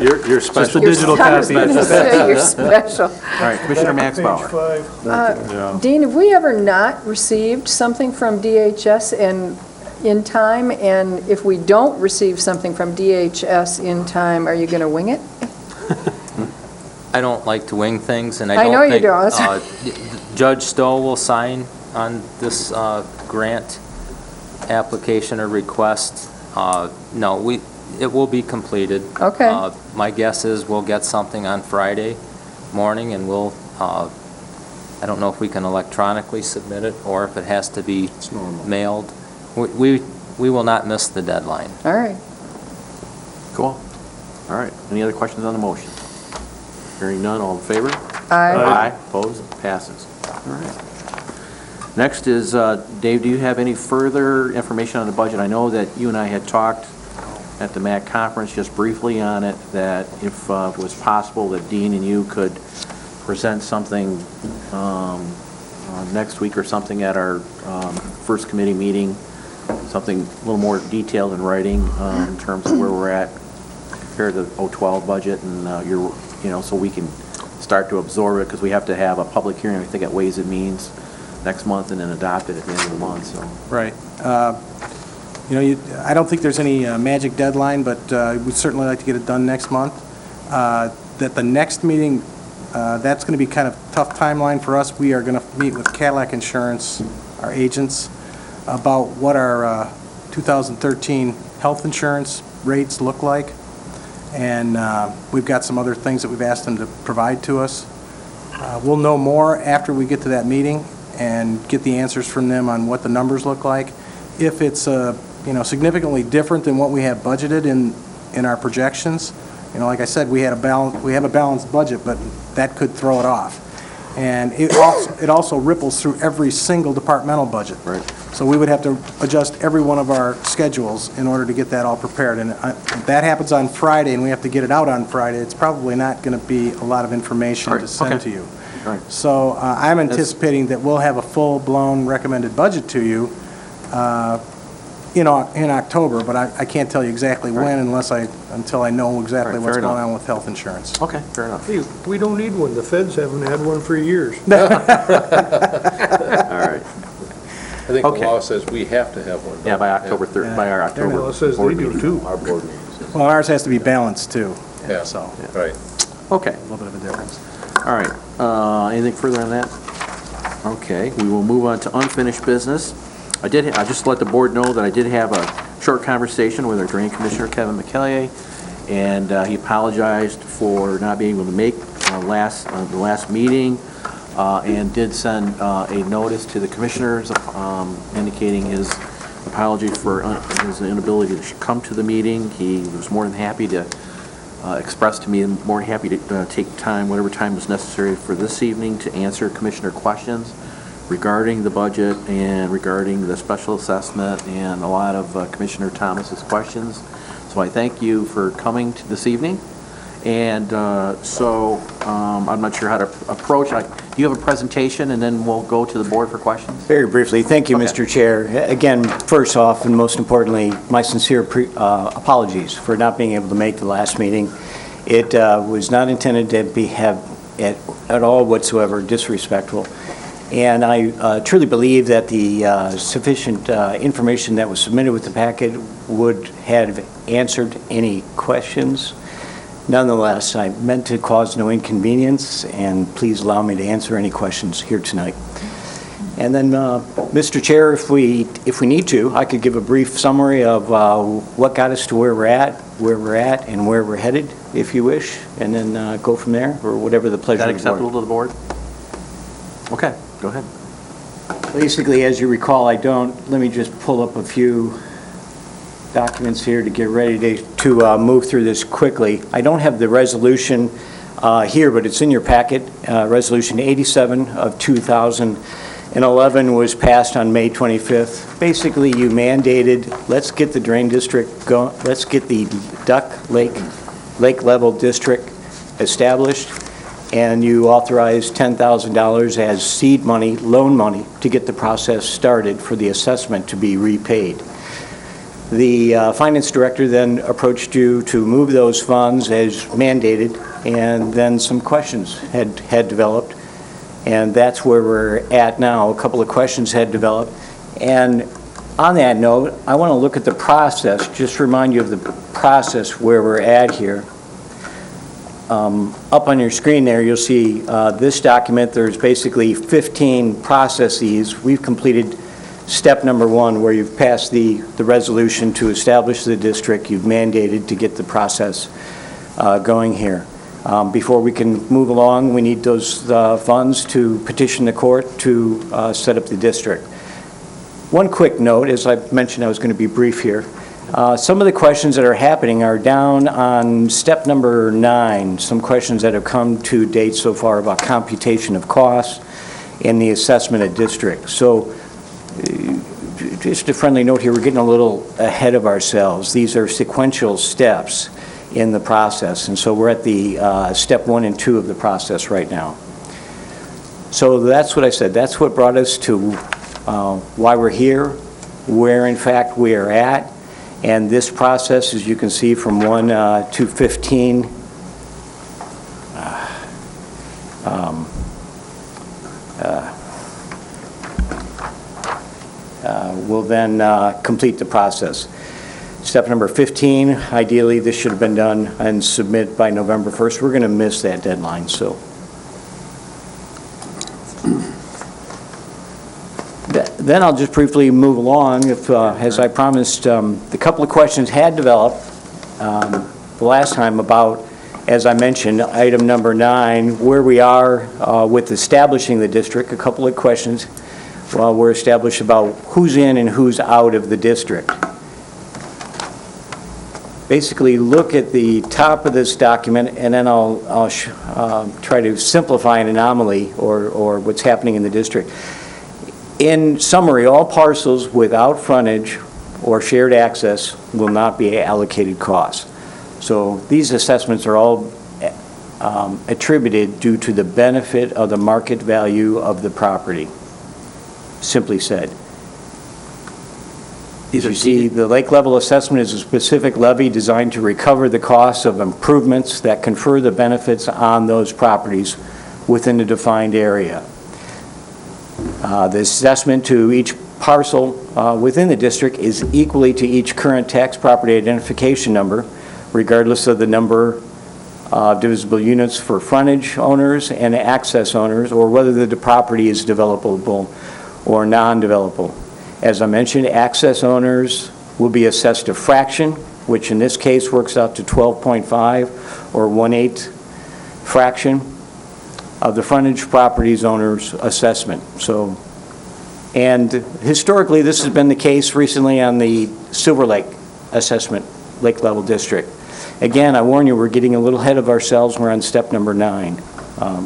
You're Just the special. digital I was copy. going to say, you're special. All right, Commissioner Max Page Bauer. 5. Dean, have we ever not received something from DHS in time? And if we don't receive something from DHS in time, are you going to wing it? I don't like to wing things, and I I know you don't don't. think Judge Stowe will sign on this grant application or request. No, it will be completed. Okay. My guess is we'll get something on Friday morning, and we'll, I don't know if we can electronically submit it, or if it has to be mailed. We will not miss the deadline. All right. Cool. All right, any other questions on the motion? Hearing none, all in favor? Aye. Opposed? Passes. All right. Next is, Dave, do you have any further information on the budget? I know that you and I had talked at the MAC conference just briefly on it, that if it was possible that Dean and you could present something next week or something at our first committee meeting, something a little more detailed in writing in terms of where we're at compared to the 012 budget, and so we can start to absorb it, because we have to have a public hearing, I think, at Ways and Means next month, and then adopt it at the end of the month, so. Right. I don't think there's any magic deadline, but we'd certainly like to get it done next month. That the next meeting, that's going to be kind of tough timeline for us. We are going to meet with Cadillac Insurance, our agents, about what our 2013 health insurance rates look like. And we've got some other things that we've asked them to provide to us. We'll know more after we get to that meeting and get the answers from them on what the numbers look like. If it's significantly different than what we have budgeted in our projections, like I said, we have a balanced budget, but that could throw it off. And it also ripples through every single departmental budget. Right. So we would have to adjust every one of our schedules in order to get that all prepared. And if that happens on Friday and we have to get it out on Friday, it's probably not going to be a lot of information to send to you. All right. So I'm anticipating that we'll have a full-blown recommended budget to you in October, but I can't tell you exactly when until I know exactly what's going on with health insurance. Okay, fair enough. Hey, we don't need one. The feds haven't had one for years. All right. I think Okay. the law says we have to have one. Yeah, by October 3rd, by our October. Well, it says they board do meeting. too. Our board meetings. Well, ours has to be balanced, too. Yeah, So, right. Okay, a little bit of a difference. all right. Anything further on that? Okay, we will move on to unfinished business. I just let the board know that I did have a short conversation with our Drain Commissioner, Kevin McKellier, and he apologized for not being able to make the last meeting, and did send a notice to the commissioners indicating his apology for his inability to come to the meeting. He was more than happy to express to me, and more than happy to take time, whatever time was necessary for this evening, to answer commissioner questions regarding the budget and regarding the special assessment and a lot of Commissioner Thomas's questions. So I thank you for coming to this evening. And I'm not sure how to approach. Do you have a presentation, and then we'll go to the board for questions? Very briefly, thank you, Okay. Mr. Chair. Again, first off, and most importantly, my sincere apologies for not being able to make the last meeting. It was not intended to have at all whatsoever disrespectful. And I truly believe that the sufficient information that was submitted with the packet would have answered any questions. Nonetheless, I meant to cause no inconvenience, and please allow me to answer any questions here tonight. And then, Mr. Chair, if we need to, I could give a brief summary of what got us to where we're at, and where we're headed, if you wish, and then go from there, or whatever the pleasure Is that of the board. acceptable to the board? Okay, go ahead. Basically, as you recall, let me just pull up a few documents here to get ready to move through this quickly. I don't have the resolution here, but it's in your packet, Resolution 87 of 2010. and 11 was passed on May 25th. Basically, you mandated, let's get the drain district going, let's get the Duck Lake level district established, and you authorized $10,000 as seed money, loan money, to get the process started for the assessment to be repaid. The finance director then approached you to move those funds as mandated, and then some questions had developed, and that's where we're at now. A couple of questions had developed, and on that note, I want to look at the process, just remind you of the process where we're at here. Up on your screen there, you'll see this document. There's basically 15 processes. We've completed step number 1, where you've passed the resolution to establish the district. You've mandated to get the process going here. Before we can move along, we need those funds to petition the court to set up the district. One quick note, as I mentioned, I was going to be brief here. Some of the questions that are happening are down on step number 9, some questions that have come to date so far about computation of costs and the assessment of districts. So just a friendly note here, we're getting a little ahead of ourselves. These are sequential steps in the process, and so we're at the step 1 and 2 of the process right now. So that's what I said. That's what brought us to why we're here, where in fact we are at. And this process, as you can see, from 1 to 15, will then complete the process. Step number 15, ideally this should have been done and submit by November 1st. We're going to miss that deadline, so. Then I'll just briefly move along. If, as I promised, the couple of questions had developed the last time about, as I mentioned, item number 9, where we are with establishing the district. A couple of questions were established about who's in and who's out of the district. Basically, look at the top of this document, and then I'll try to simplify an anomaly or what's happening in the district. In summary, all parcels without frontage or shared access will not be allocated costs. So these assessments are all attributed due to the benefit of the market value of the property, simply said. As you see, the lake level assessment is a specific levy designed to recover the costs of improvements that confer the benefits on those properties within the defined area. The assessment to each parcel within the district is equally to each current tax property identification number, regardless of the number of divisible units for frontage owners and access owners, or whether the property is developable or non-developable. As I mentioned, access owners will be assessed a fraction, which in this case works out to 12.5 or 1/8 fraction of the frontage properties owner's assessment. So, and historically, this has been the case recently on the Silver Lake assessment, lake level district. Again, I warn you, we're getting a little ahead of ourselves. We're on step number 9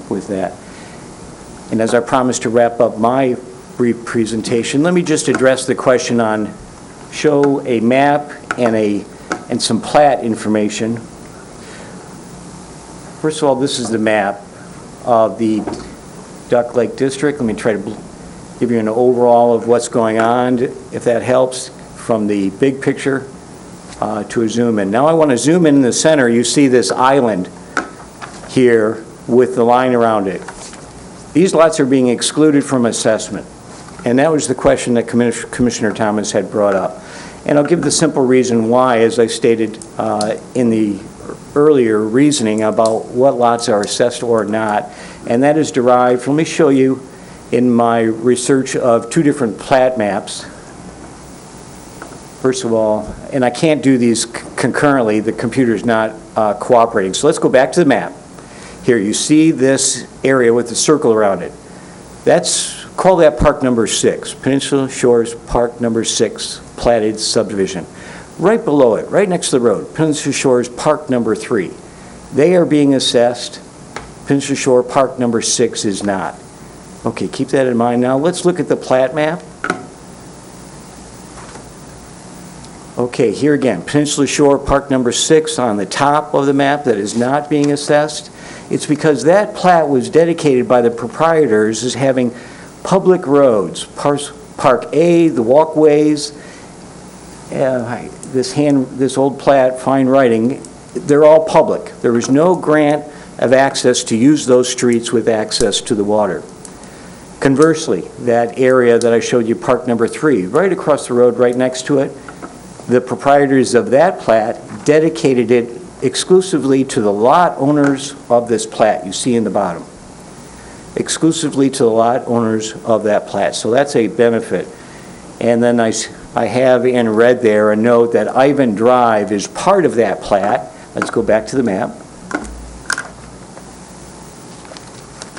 with that. And as I promised to wrap up my brief presentation, let me just address the question on show a map and some plat information. First of all, this is the map of the Duck Lake District. Let me try to give you an overall of what's going on, if that helps, from the big picture to a zoom in. Now I want to zoom in the center. You see this island here with the line around it. These lots are being excluded from assessment, and that was the question that Commissioner Thomas had brought up. And I'll give the simple reason why, as I stated in the earlier reasoning about what lots are assessed or not, and that is derived, let me show you in my research of 2 different plat maps. First of all, and I can't do these concurrently, the computer's not cooperating. So let's go back to the map. Here, you see this area with the circle around it. Call that Park number 6, Peninsula Shores Park number 6, platted subdivision. Right below it, right next to the road, Peninsula Shores Park number 3. They are being assessed. Peninsula Shore Park number 6 is not. Okay, keep that in mind. Now, let's look at the plat map. Okay, here again, Peninsula Shore Park number 6 on the top of the map that is not being assessed. It's because that plat was dedicated by the proprietors as having public roads. Park A, the walkways, this old plat, fine writing, they're all public. There was no grant of access to use those streets with access to the water. Conversely, that area that I showed you, Park number 3, right across the road, right next to it, the proprietors of that plat dedicated it exclusively to the lot owners of this plat you see in the bottom. Exclusively to the lot owners of that plat. So that's a benefit. And then I have in red there a note that Ivan Drive is part of that plat. Let's go back to the map.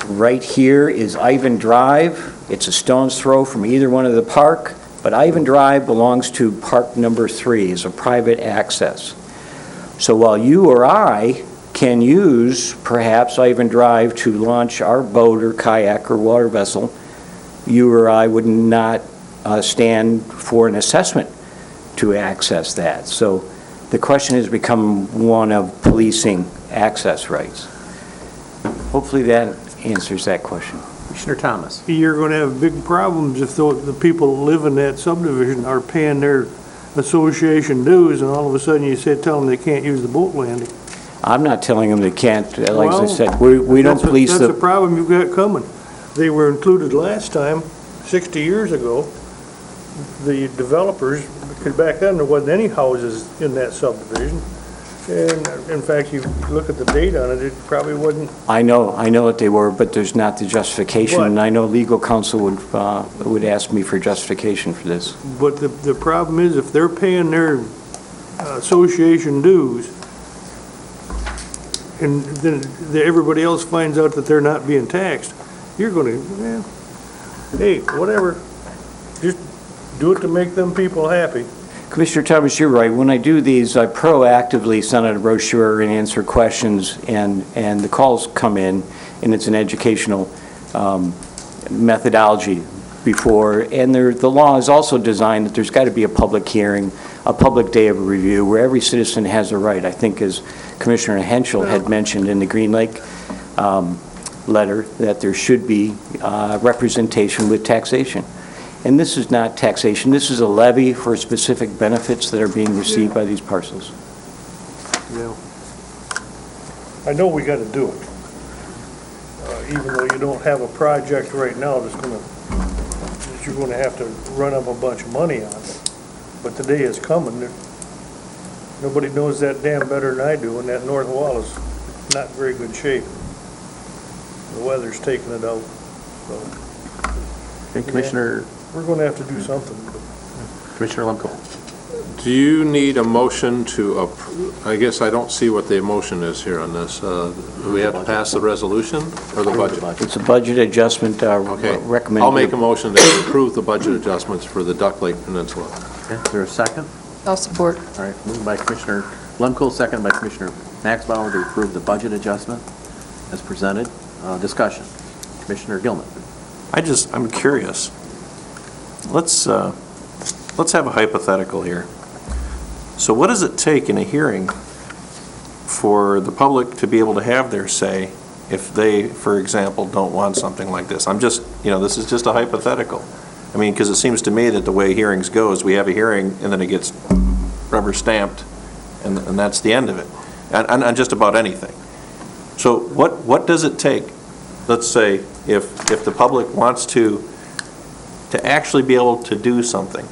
Right here is Ivan Drive. It's a stone's throw from either one of the park. But Ivan Drive belongs to Park number 3 as a private access. So while you or I can use perhaps Ivan Drive to launch our boat or kayak or water vessel, you or I would not stand for an assessment to access that. So the question has become one of policing access rights. Hopefully that answers that question. Commissioner Thomas. You're going to have big problems if the people that live in that subdivision are paying their association dues, and all of a sudden you tell them they can't use the boat landing. I'm not telling them they can't. Like Well, I said, we don't police That's the... a problem you've got coming. They were included last time, 60 years ago. The developers, because back then there wasn't any houses in that subdivision. And in fact, you look at the date on it, it probably wasn't. I know what they were, but there's not the justification. What? And I know legal counsel would ask me for justification for this. But the problem is, if they're paying their association dues, and then everybody else finds out that they're not being taxed, you're going to, hey, whatever, just do it to make them people happy. Commissioner Thomas, you're right. When I do these, I proactively send out a brochure and answer questions, and the calls come in, and it's an educational methodology before. And the law is also designed that there's got to be a public hearing, a public day of review, where every citizen has a right. I think as Commissioner Henschel had mentioned in the Green Lake letter, that there should be representation with taxation. And this is not taxation. This is a levy for specific benefits that are being received by these parcels. Yeah. I know we got to do it. Even though you don't have a project right now that you're going to have to run up a bunch of money on. But the day is coming. Nobody knows that dam better than I do, and that north wall is not in very good shape. The weather's taking it out. So. Okay, Commissioner. We're going to have to do something. Commissioner Lemko. Do you need a motion to, I guess I don't see what the motion is here on this. Do we have to pass the resolution or the budget? It's a budget adjustment Okay. recommended. I'll make a motion to approve the budget adjustments for the Duck Lake Peninsula. Okay, is there a second? I'll support. All right, moved by Commissioner Lemko, second by Commissioner Maxbauer to approve the budget adjustment as presented. Discussion. Commissioner Gilman. I'm curious. Let's have a hypothetical here. So what does it take in a hearing for the public to be able to have their say if they, for example, don't want something like this? This is just a hypothetical. I mean, because it seems to me that the way hearings go is we have a hearing and then it gets rubber stamped and that's the end of it. And just about anything. So what does it take, let's say, if the public wants to actually be able to do something?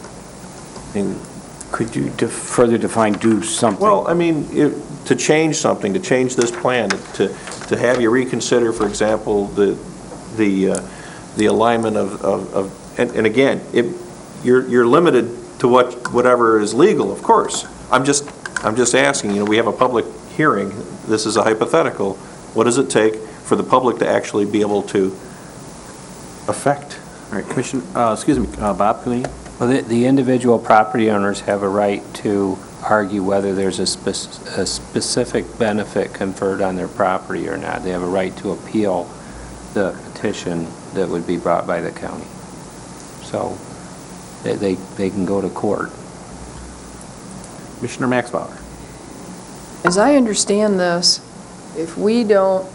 Could you further define do something? Well, I mean, to change something, to change this plan, to have you reconsider, for example, the alignment of and again, you're limited to whatever is legal, of course. I'm just asking. We have a public hearing. This is a hypothetical. What does it take for the public to actually be able to affect? All right, Commissioner, Bob Cooney. Well, the individual property owners have a right to argue whether there's a specific benefit conferred on their property or not. They have a right to appeal the petition that would be brought by the county. So they can go to court. Commissioner Max Bauer. As I understand this, if we don't,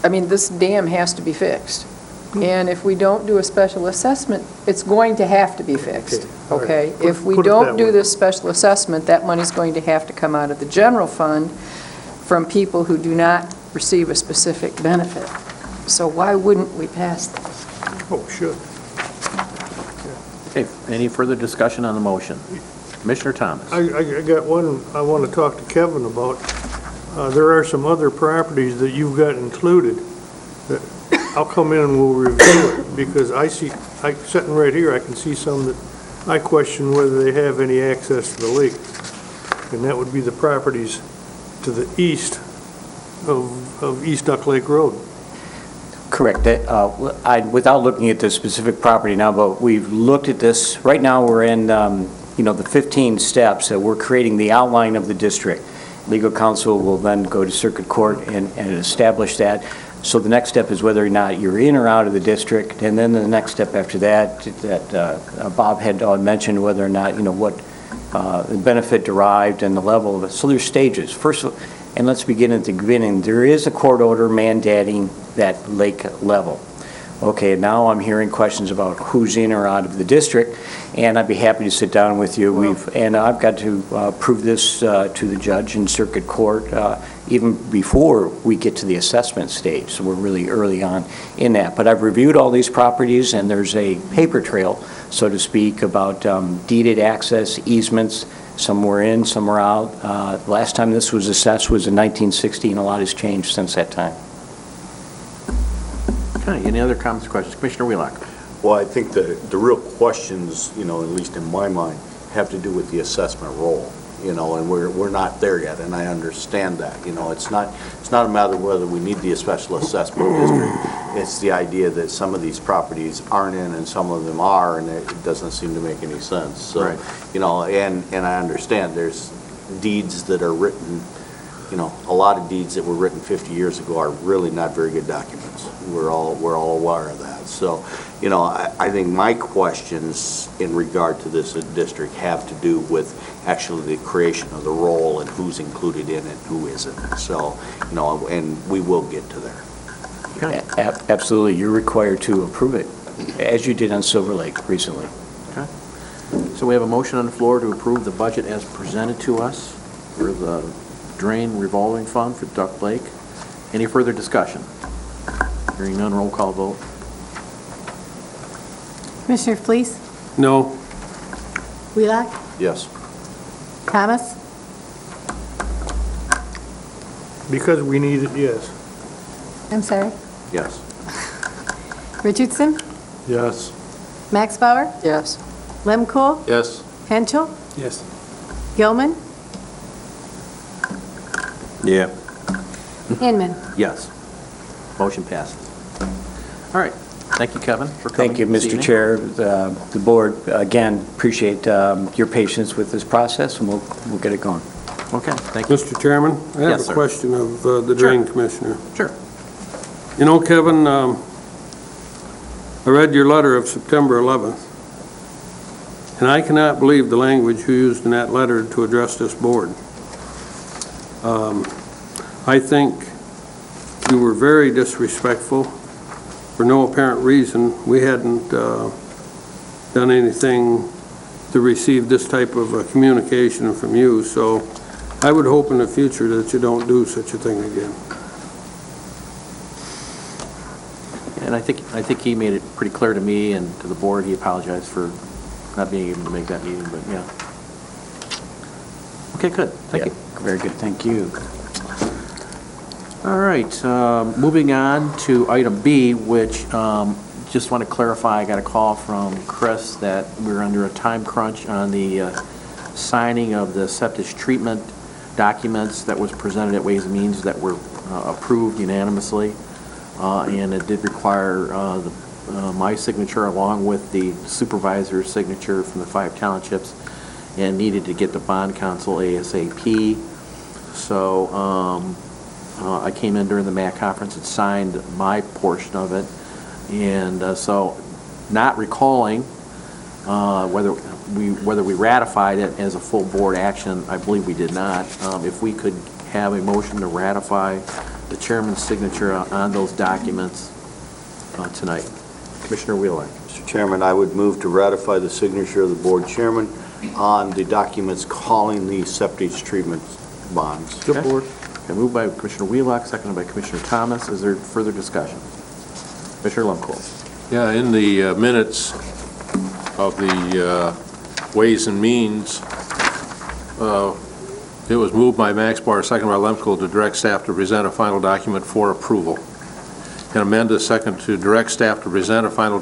I mean, this dam has to be fixed. And if we don't do a special assessment, it's going to have to be fixed, okay? If we don't do this special assessment, that money's going to have to come out of the general fund from people who do not receive a specific benefit. So why wouldn't we pass this? Oh, should. Okay, any further discussion on the motion? Commissioner Thomas. I got one I want to talk to Kevin about. There are some other properties that you've got included that I'll come in and we'll review it, because sitting right here, I can see some that I question whether they have any access to the lake. And that would be the properties to the east of East Duck Lake Road. Correct. Without looking at the specific property now, but we've looked at this. Right now, we're in, the 15 steps that we're creating the outline of the district. Legal counsel will then go to circuit court and establish that. So the next step is whether or not you're in or out of the district, and then the next step after that, Bob had mentioned whether or not, what the benefit derived and the level of it. So there's stages. First, and let's begin at the beginning. There is a court order mandating that lake level. Okay, now I'm hearing questions about who's in or out of the district, and I'd be happy to sit down with you. And I've got to prove this to the judge in circuit court even before we get to the assessment stage. So we're really early on in that. But I've reviewed all these properties, and there's a paper trail, so to speak, about deeded access, easements. Some were in, some were out. Last time this was assessed was in 1960, and a lot has changed since that time. Okay, any other comments or questions? Commissioner Wheelock. Well, I think the real questions, at least in my mind, have to do with the assessment role, and we're not there yet, and I understand that. It's not a matter of whether we need the special assessment district. It's the idea that some of these properties aren't in and some of them are, and it doesn't seem to make any sense. So, right. And I understand there's deeds that are written. A lot of deeds that were written 50 years ago are really not very good documents. We're all aware of that. So, I think my questions in regard to this district have to do with actually the creation of the role and who's included in it and who isn't. So, and we will get to there. Okay. Absolutely. You're required to approve it, as you did on Silver Lake recently. Okay. So we have a motion on the floor to approve the budget as presented to us for the drain revolving fund for Duck Lake. Any further discussion? Hearing none, roll call vote. Commissioner Fleece? No. Wheelock? Yes. Thomas? Because we need it, yes. I'm sorry? Yes. Richardson? Yes. Max Bauer? Yes. Lemkool? Yes. Henschel? Yes. Gilman? Yeah. Inman? Yes. Motion passes. All right. Thank you, Kevin, for coming. Thank you, this Mr. evening. Chair, the board. Again, appreciate your patience with this process, and we'll get it going. Okay, thank you. Mr. Chairman, I have Yes, a sir. question of the Drain Commissioner. Sure. Kevin, I read your letter of September 11th, and I cannot believe the language you used in that letter to address this board. I think you were very disrespectful for no apparent reason. We hadn't done anything to receive this type of communication from you, so I would hope in the future that you don't do such a thing again. And I think he made it pretty clear to me and to the board. He apologized for not being able to make that meeting, but yeah. Okay, good. Thank you. Very good. Thank you. All right, moving on to item B, which just want to clarify, I got a call from Chris that we're under a time crunch on the signing of the septic treatment documents that was presented at Ways and Means that were approved unanimously, and it did require my signature along with the supervisor's signature from the 5 townships, and needed to get the bond counsel ASAP. So I came in during the MAC conference and signed my portion of it. And so, not recalling whether we ratified it as a full board action, I believe we did not. If we could have a motion to ratify the chairman's signature on those documents tonight. Commissioner Wheeler. Mr. Chairman, I would move to ratify the signature of the board chairman on the documents calling the septic treatment bonds. Support. Okay, moved by Commissioner Wheelock, seconded by Commissioner Thomas. Is there further discussion? Commissioner Lundquist. Yeah, in the minutes of the Ways and Means, it was moved by Max Barr, seconded by Lemko, to direct staff to present a final document for approval. And amend the second to direct staff to present a final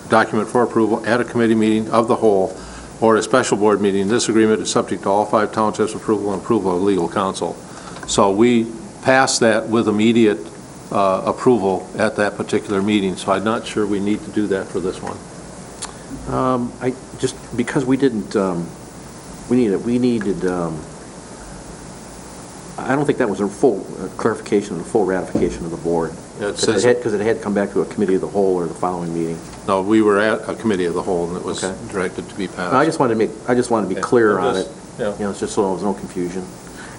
document for approval at a committee meeting of the whole or a special board meeting. This agreement is subject to all 5 townships' approval and approval of legal counsel. So we passed that with immediate approval at that particular meeting, so I'm not sure we need to do that for this one. Because we didn't, we needed, I don't think that was a full clarification, a full ratification of the board. Because it had come back to a committee of the whole or the following meeting. No, we were at a committee of the whole, and it was directed to be passed. I just wanted to be clear on it. Yeah. You know, it's just so there was no confusion.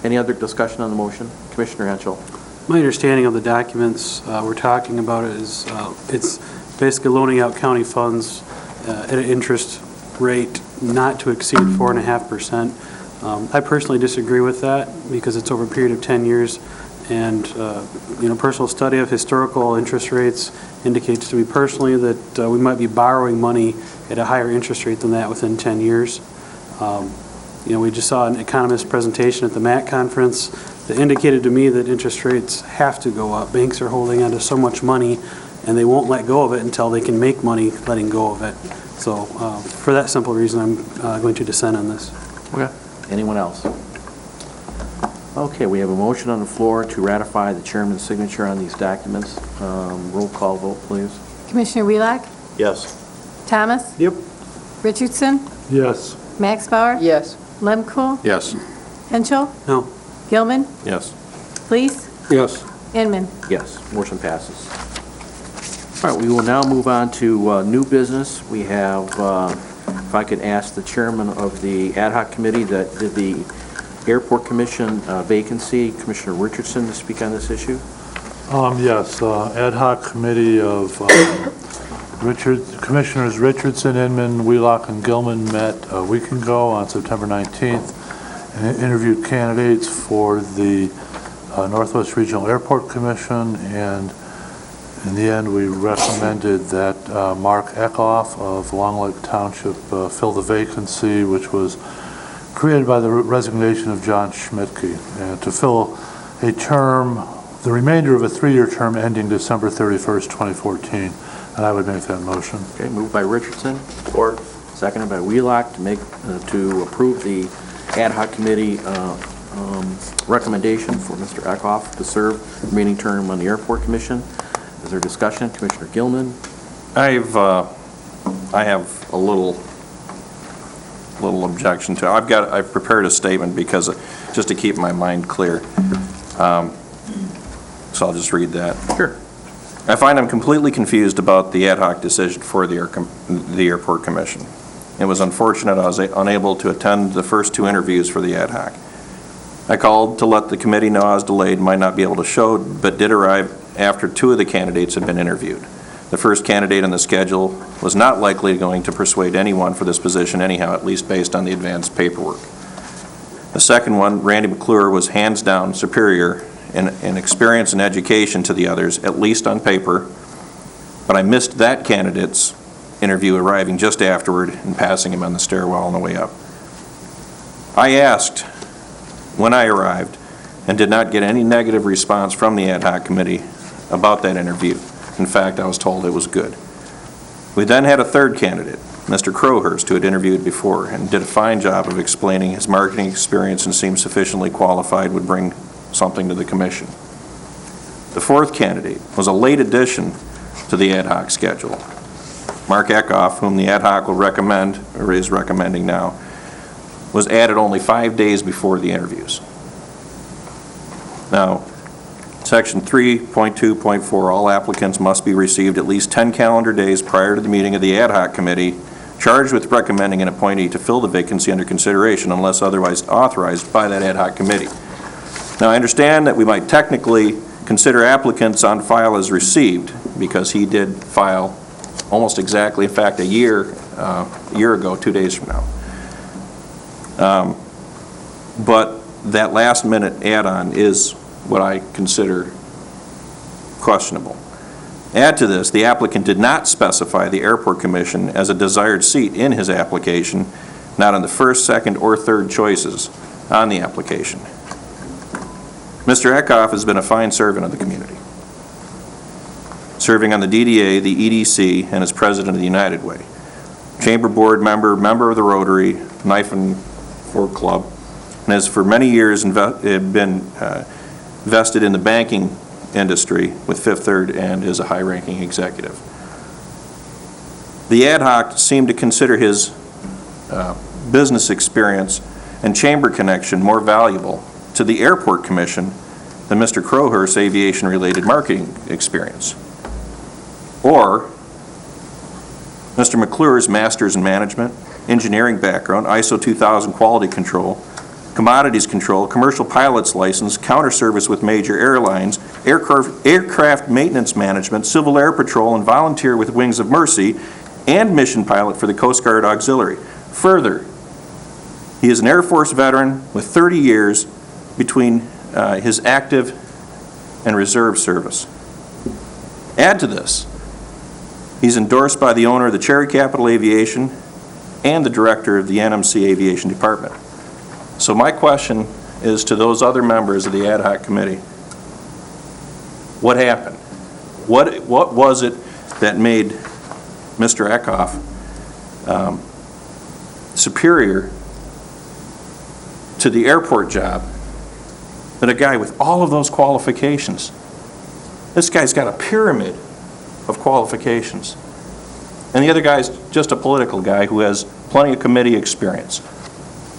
Any other discussion on the motion? Commissioner Henschel. My understanding of the documents we're talking about is it's basically loaning out county funds at an interest rate not to exceed 4.5%. I personally disagree with that because it's over a period of 10 years. And, personal study of historical interest rates indicates to me personally that we might be borrowing money at a higher interest rate than that within 10 years. We just saw an economist presentation at the MAC conference that indicated to me that interest rates have to go up. Banks are holding onto so much money, and they won't let go of it until they can make money letting go of it. So for that simple reason, I'm going to dissent on this. Okay. Anyone else? Okay, we have a motion on the floor to ratify the chairman's signature on these documents. Roll call vote, please. Commissioner Wheelock? Yes. Thomas? Yep. Richardson? Yes. Max Bauer? Yes. Lemko? Yes. Henschel? No. Gilman? Yes. Please? Yes. Inman? Yes, motion passes. All right, we will now move on to new business. We have, if I could ask the chairman of the ad hoc committee that did the Airport Commission vacancy, Commissioner Richardson, to speak on this issue. Yes, ad hoc committee of Commissioners Richardson, Inman, Wheelock, and Gilman met a week ago on September 19th and interviewed candidates for the Northwest Regional Airport Commission, and in the end we recommended that Mark Eckhoff of Long Lake Township fill the vacancy, which was created by the resignation of John Schmidtke, and to fill a term, the remainder of a 3-year term ending December 31st, 2014. And I would make that motion. Okay, moved by Richardson. Or seconded by Wheelock to approve the ad hoc committee recommendation for Mr. Eckhoff to serve the remaining term on the Airport Commission. Is there discussion? Commissioner Gilman? I have a little objection to it. I've prepared a statement because just to keep my mind clear. So I'll just read that. Sure. I find I'm completely confused about the ad hoc decision for the Airport Commission. It was unfortunate I was unable to attend the first 2 interviews for the ad hoc. I called to let the committee know I was delayed, might not be able to show, but did arrive after 2 of the candidates had been interviewed. The first candidate on the schedule was not likely going to persuade anyone for this position anyhow, at least based on the advanced paperwork. The second one, Randy McClure, was hands down superior in experience and education to the others, at least on paper, but I missed that candidate's interview arriving just afterward and passing him on the stairwell on the way up. I asked when I arrived and did not get any negative response from the ad hoc committee about that interview. In fact, I was told it was good. We then had a third candidate, Mr. Crowhurst, who had interviewed before and did a fine job of explaining his marketing experience and seemed sufficiently qualified, would bring something to the commission. The fourth candidate was a late addition to the ad hoc schedule. Mark Eckhoff, whom the ad hoc will recommend, or is recommending now, was added only 5 days before the interviews. Now, Section 3.2.4, all applicants must be received at least 10 calendar days prior to the meeting of the ad hoc committee charged with recommending an appointee to fill the vacancy under consideration unless otherwise authorized by that ad hoc committee. Now, I understand that we might technically consider applicants on file as received because he did file almost exactly, in fact, a year ago, 2 days from now. But that last-minute add-on is what I consider questionable. Add to this, the applicant did not specify the Airport Commission as a desired seat in his application, not on the first, second, or third choices on the application. Mr. Eckhoff has been a fine servant of the community, serving on the DDA, the EDC, and as president of the United Way. Chamber board member, member of the Rotary, Knife and Fork Club, and has for many years been vested in the banking industry with Fifth Third and is a high-ranking executive. The ad hoc seemed to consider his business experience and chamber connection more valuable to the Airport Commission than Mr. Crowhurst's aviation-related marketing experience, or Mr. McClure's master's in management, engineering background, ISO 2000 quality control, commodities control, commercial pilot's license, counter service with major airlines, aircraft maintenance management, Civil Air Patrol, and volunteer with Wings of Mercy, and mission pilot for the Coast Guard Auxiliary. Further, he is an Air Force veteran with 30 years between his active and reserve service. Add to this, he's endorsed by the owner of the Cherry Capital Aviation and the director of the NMC Aviation Department. So my question is to those other members of the ad hoc committee, what happened? What was it that made Mr. Eckhoff superior to the airport job than a guy with all of those qualifications? This guy's got a pyramid of qualifications. And the other guy's just a political guy who has plenty of committee experience.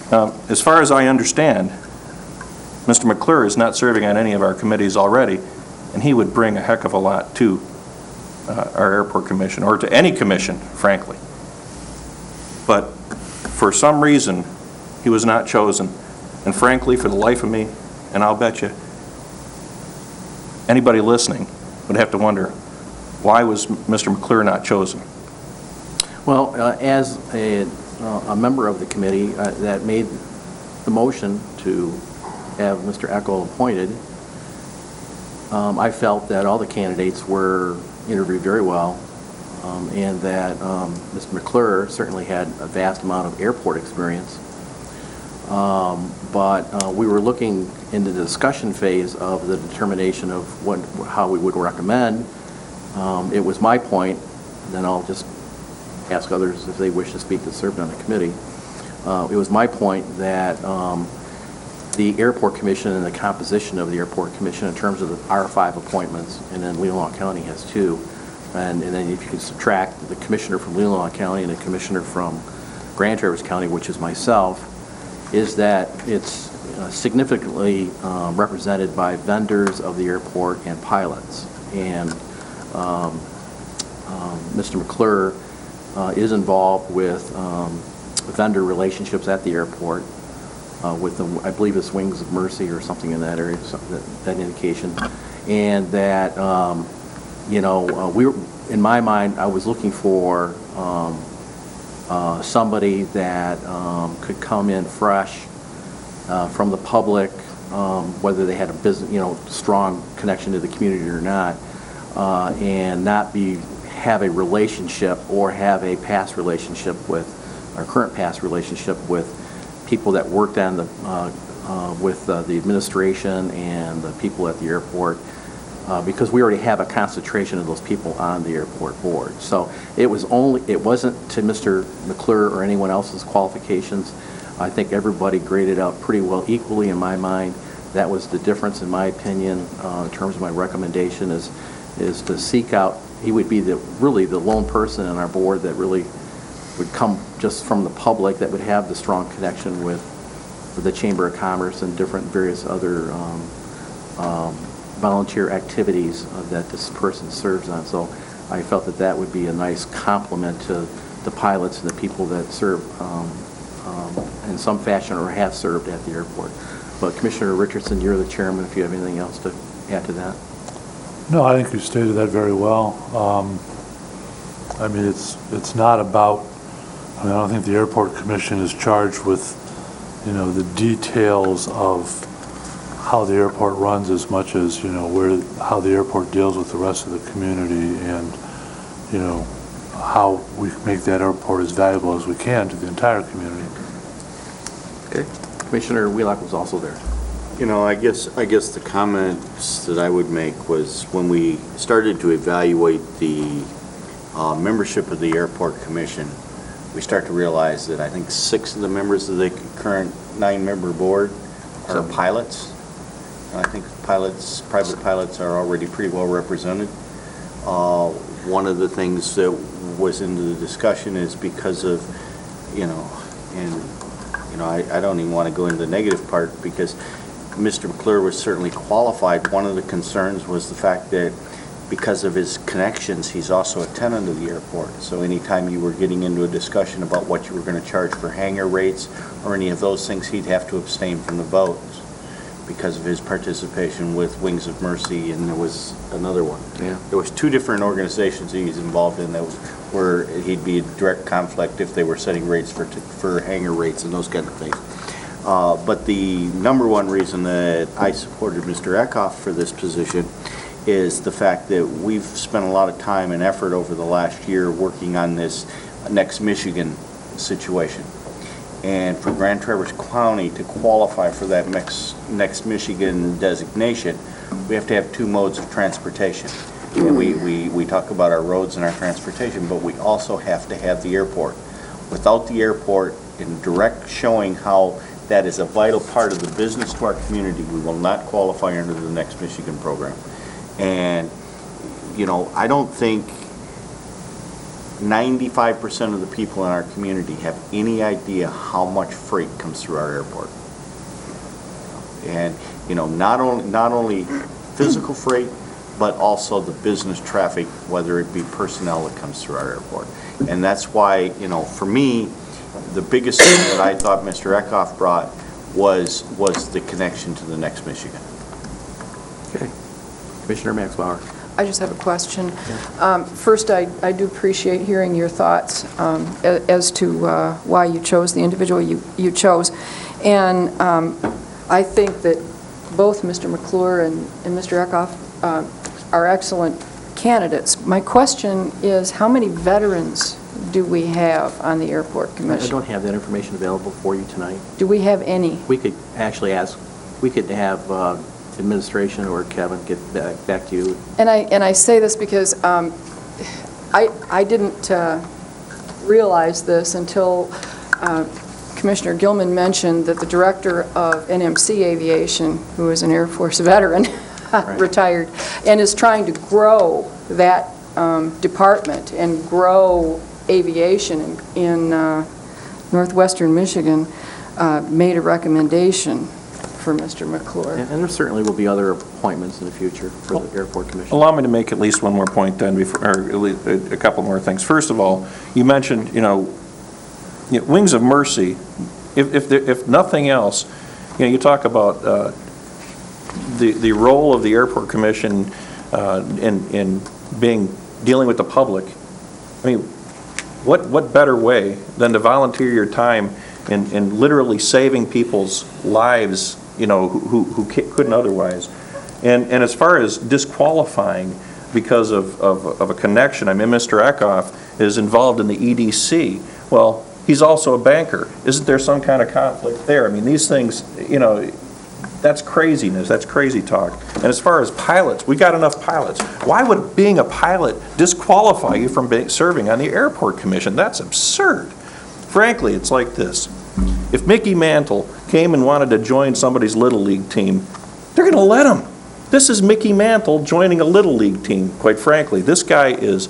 As far as I understand, Mr. McClure is not serving on any of our committees already, and he would bring a heck of a lot to our airport commission, or to any commission, frankly. But for some reason, he was not chosen. And frankly, for the life of me, and I'll bet you anybody listening would have to wonder, why was Mr. McClure not chosen? Well, as a member of the committee that made the motion to have Mr. Eckel appointed, I felt that all the candidates were interviewed very well, and that Mr. McClure certainly had a vast amount of airport experience. But we were looking in the discussion phase of the determination of how we would recommend. It was my point, then I'll just ask others if they wish to speak that served on the committee. It was my point that the Airport Commission and the composition of the Airport Commission in terms of our 5 appointments, and then Leelanau County has 2, and then if you can subtract the commissioner from Leelanau County and the commissioner from Grand Traverse County, which is myself, is that it's significantly represented by vendors of the airport and pilots. And Mr. McClure is involved with vendor relationships at the airport with, I believe it's Wings of Mercy or something in that area, that indication. And that, in my mind, I was looking for somebody that could come in fresh from the public, whether they had a business, strong connection to the community or not, and not have a relationship or have a past relationship with, our current past relationship with people that worked on with the administration and the people at the airport, because we already have a concentration of those people on the airport board. So it wasn't to Mr. McClure or anyone else's qualifications. I think everybody graded out pretty well equally in my mind. That was the difference in my opinion in terms of my recommendation is to seek out, he would be really the lone person on our board that really would come just from the public, that would have the strong connection with the Chamber of Commerce and different various other volunteer activities that this person serves on. So I felt that that would be a nice complement to the pilots and the people that serve in some fashion or have served at the airport. But Commissioner Richardson, you're the chairman, if you have anything else to add to that. No, I think you stated that very well. I mean, it's not about, I mean, I don't think the Airport Commission is charged with, you know, the details of how the airport runs as much as, you know, how the airport deals with the rest of the community and, you know, how we make that airport as valuable as we can to the entire community. Okay. Commissioner Wheelock was also there. You know, I guess the comments that I would make was when we started to evaluate the membership of the Airport Commission, we start to realize that I think 6 of the members of the current 9-member board are pilots. And I think private pilots are already pretty well represented. One of the things that was in the discussion is because of, I don't even want to go into the negative part because Mr. McClure was certainly qualified. One of the concerns was the fact that because of his connections, he's also a tenant of the airport. So anytime you were getting into a discussion about what you were going to charge for hangar rates or any of those things, he'd have to abstain from the vote because of his participation with Wings of Mercy, and there was another one. Yeah. There was 2 different organizations he's involved in that where he'd be in direct conflict if they were setting rates for hangar rates and those kind of things. But the number one reason that I supported Mr. Eckhoff for this position is the fact that we've spent a lot of time and effort over the last year working on this Next Michigan situation. And for Grand Traverse County to qualify for that Next Michigan designation, we have to have 2 modes of transportation. And we talk about our roads and our transportation, but we also have to have the airport. Without the airport, in direct showing how that is a vital part of the business to our community, we will not qualify under the Next Michigan program. And, I don't think 95% of the people in our community have any idea how much freight comes through our airport. And, not only physical freight, but also the business traffic, whether it be personnel that comes through our airport. And that's why, for me, the biggest thing that I thought Mr. Eckhoff brought was the connection to the Next Michigan. Okay. Commissioner Max Bauer. I just have a question. First, I do appreciate hearing your thoughts as to why you chose the individual you chose. And I think that both Mr. McClure and Mr. Eckhoff are excellent candidates. My question is, how many veterans do we have on the Airport Commission? I don't have that information available for you tonight. Do we have any? We could actually we could have administration or Kevin get back to you. And I say this because I didn't realize this until Commissioner Gilman mentioned that the director of NMC Aviation, who is an Air Force veteran, retired, and is trying to grow that department and grow aviation in northwestern Michigan, made a recommendation for Mr. McClure. And there certainly will be other appointments in the future for the Airport Commission. Allow me to make at least one more point then, or at least a couple more things. First of all, you mentioned, Wings of Mercy. If nothing else, you talk about the role of the Airport Commission in dealing with the public. I mean, what better way than to volunteer your time in literally saving people's lives, who couldn't otherwise. And as far as disqualifying because of a connection, I mean, Mr. Eckhoff is involved in the EDC. Well, he's also a banker. Isn't there some kind of conflict there? I mean, these things, that's craziness. That's crazy talk. And as far as pilots, we got enough pilots. Why would being a pilot disqualify you from serving on the Airport Commission? That's absurd. Frankly, it's like this. If Mickey Mantle came and wanted to join somebody's Little League team, they're going to let him. This is Mickey Mantle joining a Little League team, quite frankly. This guy is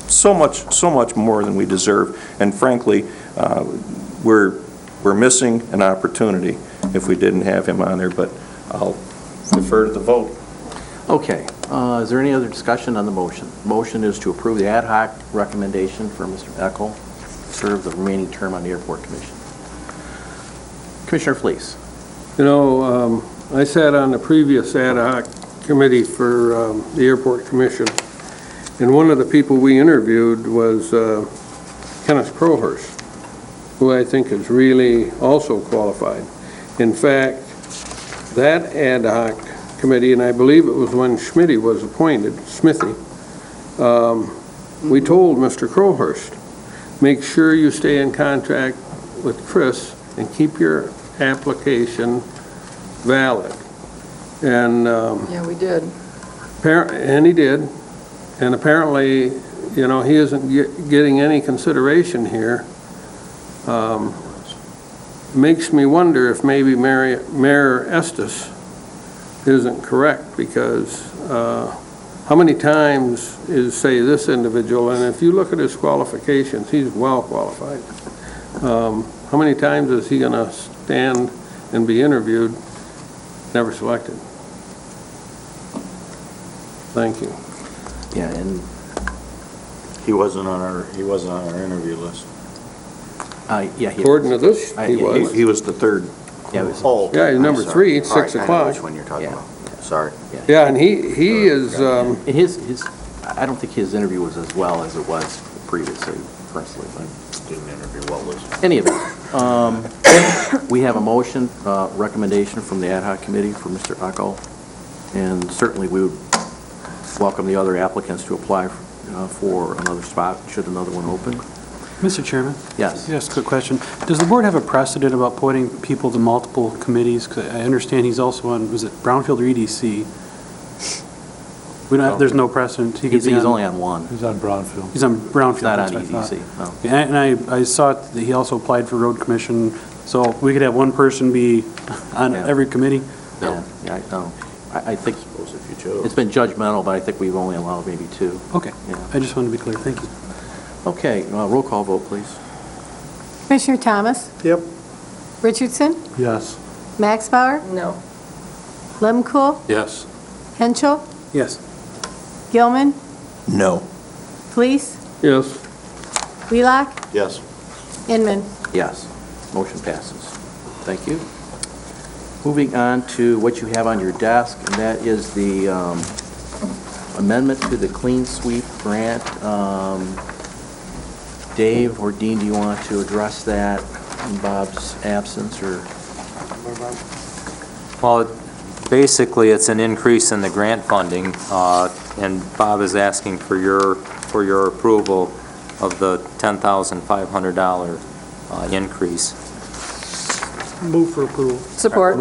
so much more than we deserve. And frankly, we're missing an opportunity if we didn't have him on there. But I'll Defer to the vote. Okay, is there any other discussion on the motion? Motion is to approve the ad hoc recommendation for Mr. Eckel to serve the remaining term on the Airport Commission. Commissioner Fleece. You know, I sat on the previous ad hoc committee for the Airport Commission, and one of the people we interviewed was Kenneth Crowhurst, who I think is really also qualified. In fact, that ad hoc committee, and I believe it was when Smithy was appointed, we told Mr. Crowhurst, make sure you stay in contact with Chris and keep your application valid. And Yeah, we did. and he did. And apparently, you know, he isn't getting any consideration here. Makes me wonder if maybe Mayor Estes isn't correct, because how many times is, say, this individual, and if you look at his qualifications, he's well qualified. How many times is he going to stand and be interviewed, never selected? Thank you. Yeah, and He wasn't on our interview list. yeah, he According to this, he was. He was the third. Yeah, it was, Oh. Yeah, he's number I'm sorry. 3, All right, 6 I know o'clock. which one you're talking Yeah. about. Sorry. Yeah, and he is, and his, I don't think his interview was as well as it was previously, personally, but Didn't interview well, Liz. any event. We have a motion, recommendation from the ad hoc committee for Mr. Eckel, and certainly we would welcome the other applicants to apply for another spot, should another one open. Mr. Chairman? Yes. Yes, quick question. Does the board have a precedent about appointing people to multiple committees? 'Cause I understand he's also on, was it Brownfield or EDC? We don't have, there's no precedent. He could He's be on- only on one. He's on Brownfield. He's on Brownfield. He's not on that's what I thought. EDC, no. And I saw that he also applied for road commission, so we could have one person be on Yeah. every committee? Yeah, I know. I think it's been judgmental, but I think we've only allowed maybe 2. Okay. Yeah. I just wanted to be clear. Thank you. Okay, roll call vote, please. Commissioner Thomas? Yep. Richardson? Yes. Max Bauer? No. Lemkool? Yes. Henschel? Yes. Gilman? No. Fleece? yes. Wheelock? Yes. Inman? Yes, motion passes. Thank you. Moving on to what you have on your desk, and that is the amendment to the Clean Sweep grant. Dave or Dean, do you want to address that in Bob's absence, or? Well, basically, it's an increase in the grant funding, and Bob is asking for your approval of the $10,500 increase. Move for approval. Support.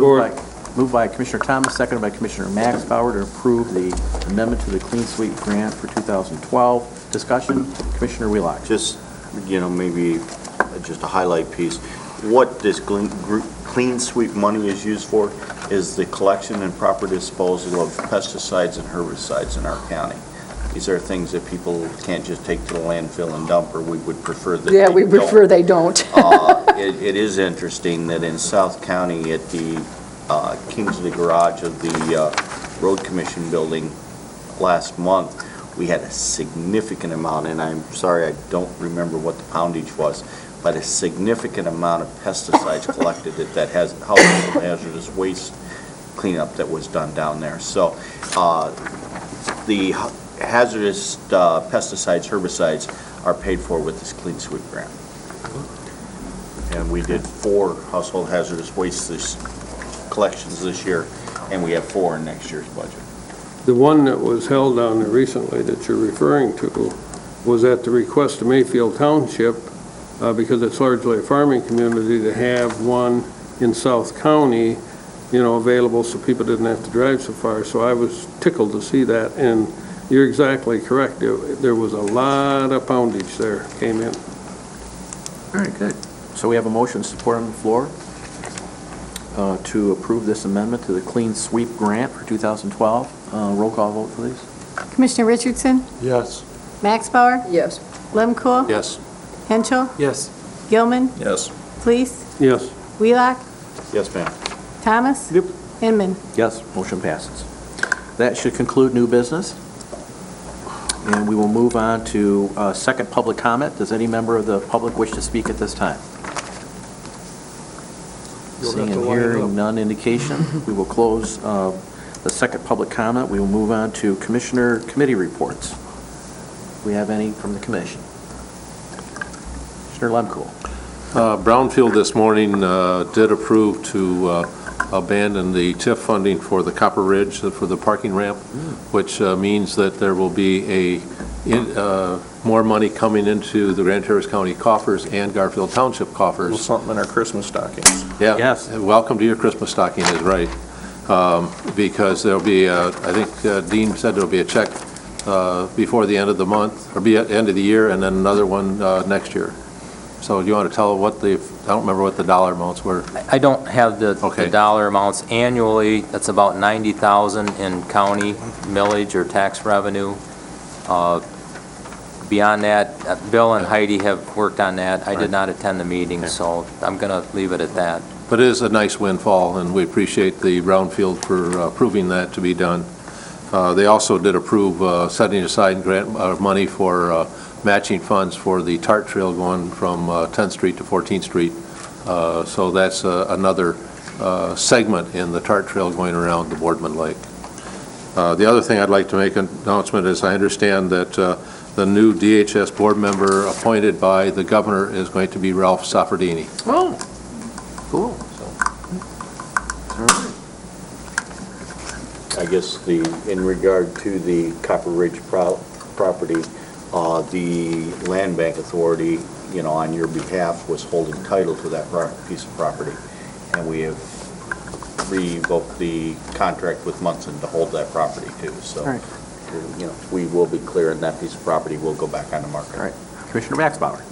Moved by Commissioner Thomas, seconded by Commissioner Max Bauer to approve the amendment to the Clean Sweep grant for 2012. Discussion, Commissioner Wheelock. Just, you know, maybe just a highlight piece. What this Clean Sweep money is used for is the collection and proper disposal of pesticides and herbicides in our county. These are things that people can't just take to the landfill and dump, or we would prefer that they Yeah, we don't. prefer they don't. It is interesting that in South County, at the Kingsley Garage of the Road Commission building last month, we had a significant amount, and I'm sorry, I don't remember what the poundage was, but a significant amount of pesticides collected at that household hazardous waste cleanup that was done down there. So the hazardous pesticides, herbicides are paid for with this Clean Sweep grant. And we did 4 household hazardous waste collections this year, and we have 4 in next year's budget. The one that was held down there recently that you're referring to was at the request of Mayfield Township, because it's largely a farming community, to have one in South County, you know, available so people didn't have to drive so far. So I was tickled to see that, and you're exactly correct. There was a lot of poundage there came in. Very good. So we have a motion support on the floor to approve this amendment to the Clean Sweep grant for 2012. Roll call vote, please. Commissioner Richardson? Yes. Max Bauer? Yes. Lemkool? Yes. Henschel? Yes. Gilman? Yes. Fleece? Yes. Wheelock? Yes, ma'am. Thomas? Yep. Inman. Yes, motion passes. That should conclude new business. And we will move on to second public comment. Does any member of the public wish to speak at this time? Seeing and hearing none indication, we will close the second public comment. We will move on to Commissioner Committee reports. Do we have any from the Commission? Commissioner Lemkool. Brownfield this morning did approve to abandon the TIF funding for the Copper Ridge, for the parking ramp, which means that there will be more money coming into the Grand Terrace County coffers and Garfield Township coffers. A little something in our Christmas stockings. Yeah. Yes. Welcome to your Christmas stocking is right. Because there'll be, I think Dean said there'll be a check before the end of the month, or be at the end of the year, and then another one next year. So do you want to tell what I don't remember what the dollar amounts were. I don't have the dollar amounts. Annually, that's about $90,000 in county millage or tax revenue. Beyond that, Bill and Heidi have worked on that. I did not attend the meeting, so I'm going to leave it at that. But it is a nice windfall, and we appreciate the Brownfield for approving that to be done. They also did approve setting aside grant money for matching funds for the TART trail going from 10th Street to 14th Street. So that's another segment in the TART trail going around the Boardman Lake. The other thing I'd like to make an announcement is I understand that the new DHS board member appointed by the governor is going to be Ralph Saffredini. Oh, cool. I guess in regard to the Copper Ridge property, the Land Bank Authority, on your behalf was holding title to that piece of property, and we have revoked the contract with Munson to hold that property too. So, right. We will be clear, and that piece of property will go back on the market. All right. Commissioner Maxbauer.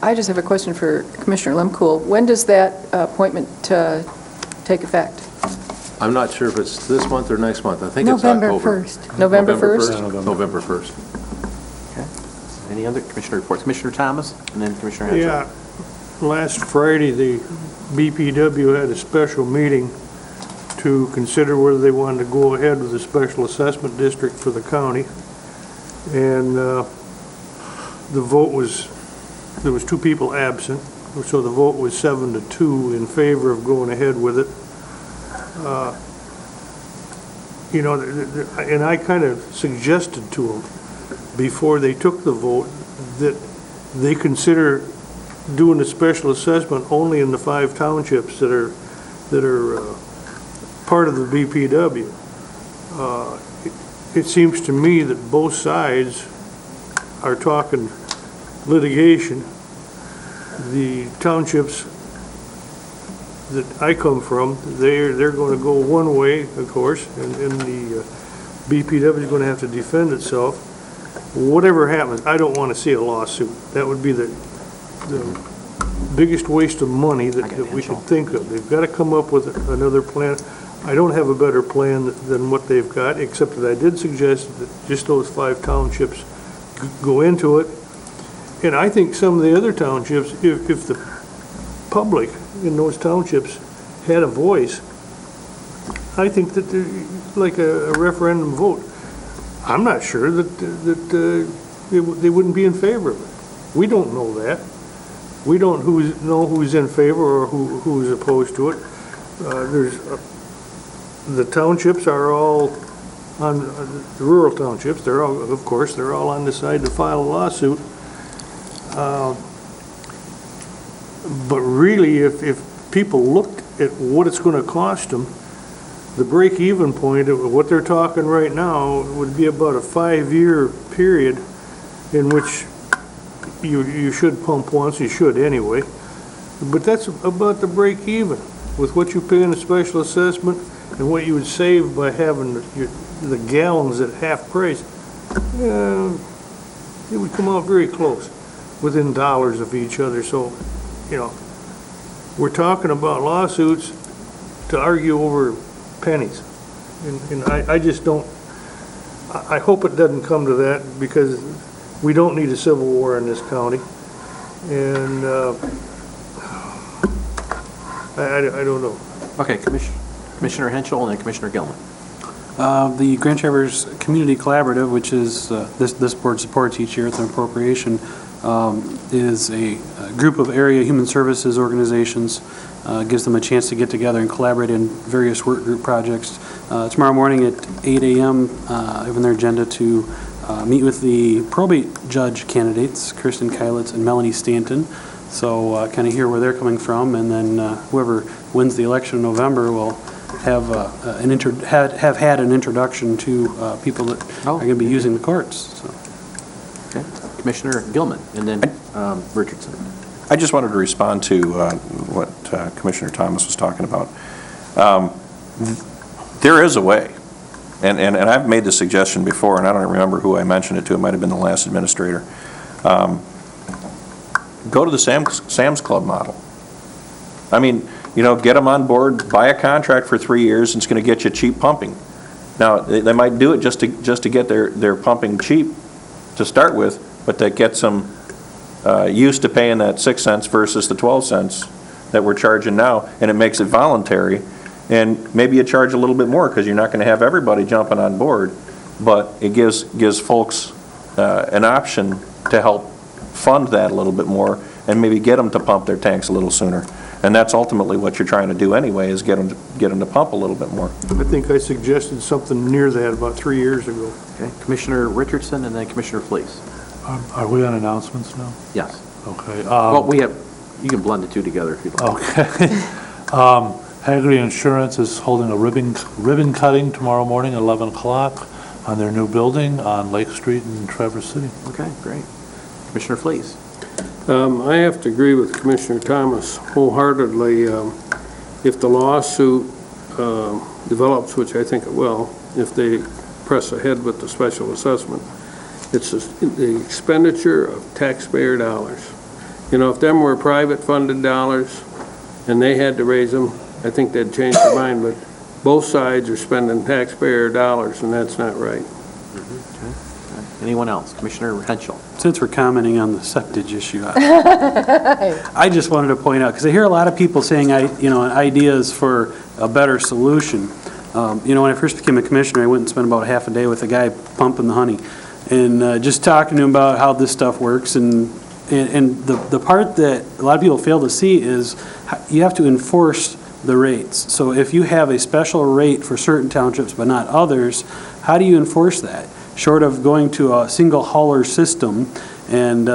I just have a question for Commissioner Lemkool. When does that appointment take effect? I'm not sure if it's this month or next month. I think November it's October. 1st. November 1st? November 1st. Okay. Any other commissioner reports? Commissioner Thomas and then Commissioner Henshaw. Yeah, last Friday, the BPW had a special meeting to consider whether they wanted to go ahead with a special assessment district for the county. And the vote was, there was 2 people absent, so the vote was 7-2 in favor of going ahead with it. And I kind of suggested to them before they took the vote that they consider doing a special assessment only in the 5 townships that are part of the BPW. It seems to me that both sides are talking litigation. The townships that I come from, they're going to go one way, of course, and the BPW is going to have to defend itself. Whatever happens, I don't want to see a lawsuit. That would be the biggest waste of money that we could think of. They've got to come up with another plan. I don't have a better plan than what they've got, except that I did suggest that just those 5 townships go into it. And I think some of the other townships, if the public in those townships had a voice, I think that like a referendum vote, I'm not sure that they wouldn't be in favor of it. We don't know that. We don't know who's in favor or who's opposed to it. The townships are all on the rural townships. They're all, of course, they're all on the side to file a lawsuit. But really, if people looked at what it's going to cost them, the break-even point of what they're talking right now would be about a 5-year period in which you should pump once. You should anyway. But that's about the break-even with what you pay in a special assessment and what you would save by having the gallons at half price. It would come out very close, within dollars of each other. So, we're talking about lawsuits to argue over pennies. And I just don't, I hope it doesn't come to that, because we don't need a civil war in this county. And I don't know. Okay, Commissioner. Commissioner Henschel and then Commissioner Gilman. The Grand Traverse Community Collaborative, which is, this board supports each year with an appropriation, is a group of area human services organizations, gives them a chance to get together and collaborate in various work group projects. Tomorrow morning at 8 a.m., I have on their agenda to meet with the probate judge candidates, Kirsten Keilitz and Melanie Stanton. So kind of hear where they're coming from, and then whoever wins the election in November will have had an introduction to people that are going to be using the courts. So. Okay. Commissioner Gilman, and then Richardson. I just wanted to respond to what Commissioner Thomas was talking about. There is a way, and I've made the suggestion before, and I don't remember who I mentioned it to. It might have been the last administrator. Go to the Sam's Club model. I mean, get them on board, buy a contract for 3 years, and it's going to get you cheap pumping. Now, they might do it just to get their pumping cheap to start with, but that gets them used to paying that 6 cents versus the 12 cents that we're charging now, and it makes it voluntary. And maybe you charge a little bit more because you're not going to have everybody jumping on board, but it gives folks an option to help fund that a little bit more and maybe get them to pump their tanks a little sooner. And that's ultimately what you're trying to do anyway, is get them to pump a little bit more. I think I suggested something near that about 3 years ago. Okay. Commissioner Richardson and then Commissioner Fleece. Are we on announcements now? Yes. Okay. Well, you can blend the two together if you'd like. Okay. Hagerty Insurance is holding a ribbon cutting tomorrow morning at 11 o'clock on their new building on Lake Street in Traverse City. Okay, great. Commissioner Fleece. I have to agree with Commissioner Thomas wholeheartedly. If the lawsuit develops, which I think it will, if they press ahead with the special assessment, it's the expenditure of taxpayer dollars. If them were private funded dollars and they had to raise them, I think they'd change their mind, but both sides are spending taxpayer dollars, and that's not right. Okay. Anyone else? Commissioner Henschel. Since we're commenting on the septage issue, I just wanted to point out, because I hear a lot of people saying, ideas for a better solution. When I first became a commissioner, I went and spent about half a day with a guy pumping the honey, and just talking to him about how this stuff works. And the part that a lot of people fail to see is you have to enforce the rates. So if you have a special rate for certain townships but not others, how do you enforce that? Short of going to a single hauler system and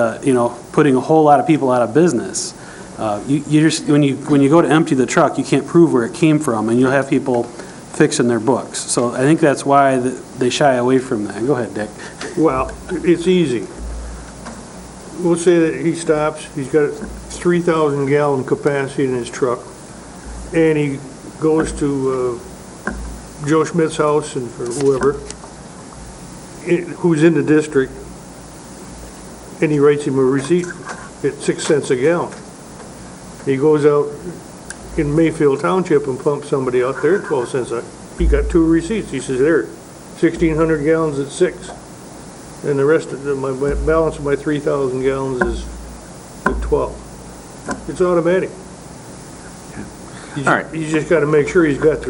putting a whole lot of people out of business. You just when you go to empty the truck, you can't prove where it came from, and you'll have people fixing their books. So I think that's why they shy away from that. Go ahead, Dick. Well, it's easy. We'll say that he stops, he's got 3,000 gallon capacity in his truck, and he goes to Joe Schmidt's house and for whoever, who's in the district, and he writes him a receipt at 6 cents a gallon. He goes out in Mayfield Township and pumps somebody out there at 12 cents. He got 2 receipts. He says, there, 1,600 gallons at 6. And the rest of my balance of my 3,000 gallons is at 12. It's automatic. All right. You just got to make sure he's got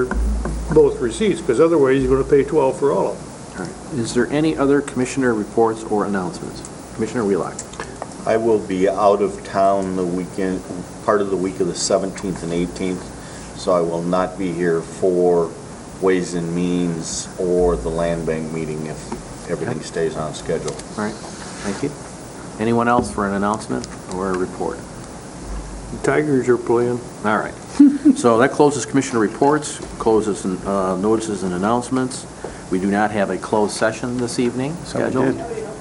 both receipts, because otherwise he's going to pay 12 for all of them. All right. Is there any other commissioner reports or announcements? Commissioner Wheelock. I will be out of town the weekend, part of the week of the 17th and 18th, so I will not be here for Ways and Means or the Land Bank meeting if everything stays on schedule. All right. Thank you. Anyone else for an announcement or a report? The Tigers are playing. All right. So that closes commissioner reports, closes notices and announcements. We do not have a closed session this evening scheduled.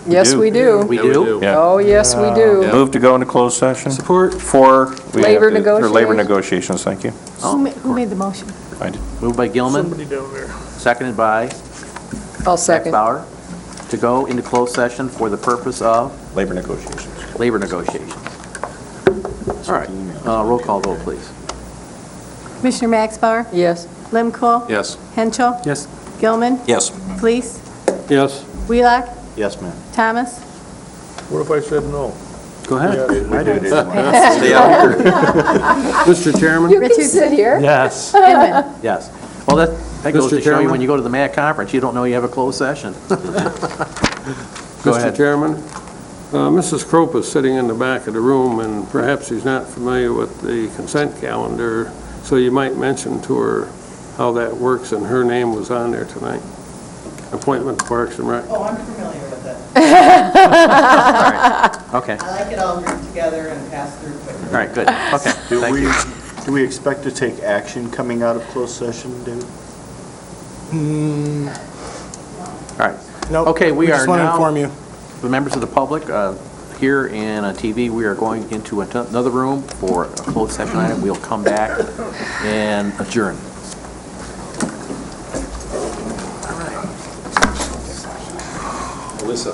Yes, we do. We do? Yeah. Oh, yes, we do. Move to go into closed session. Support. For Labor labor negotiations. negotiations, thank you. Who made the motion? I did. Moved by Gilman, Somebody down there. seconded by I'll second. Bauer, to go into closed session for the purpose of Labor negotiations. labor negotiations. All right. Roll call vote, please. Commissioner Max Bauer? Yes. Limco? Yes. Henschel? Yes. Gilman? Yes. Fleece? Yes. Wheelock? Yes, ma'am. Thomas? What if I said no? Go ahead. Stay out here. Mr. Chairman? You can sit here. Yes. Inman? Yes. Well, that goes Mr. to show you, Chairman? when you go to the MAC conference, you don't know you have a closed session. Go ahead. Mr. Chairman, Mrs. Crope is sitting in the back of the room, and perhaps she's not familiar with the consent calendar, so you might mention to her how that works, and her name was on there tonight. Appointment to Parks and Rec. Oh, I'm familiar with it. Okay. I like it all grouped together and passed through quickly. All right, good. Okay, thank you. Do we expect to take action coming out of closed session, David? All right. Nope. Okay, we are just want to now, inform you. the members of the public, here and on TV, we are going into another room for a closed session item. We'll come back and adjourn. Melissa.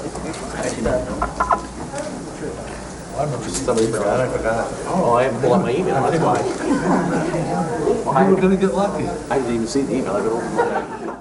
Somebody forgot, I forgot. Oh, I haven't pulled up my email, that's why. You were going to get lucky. I didn't even see the email. I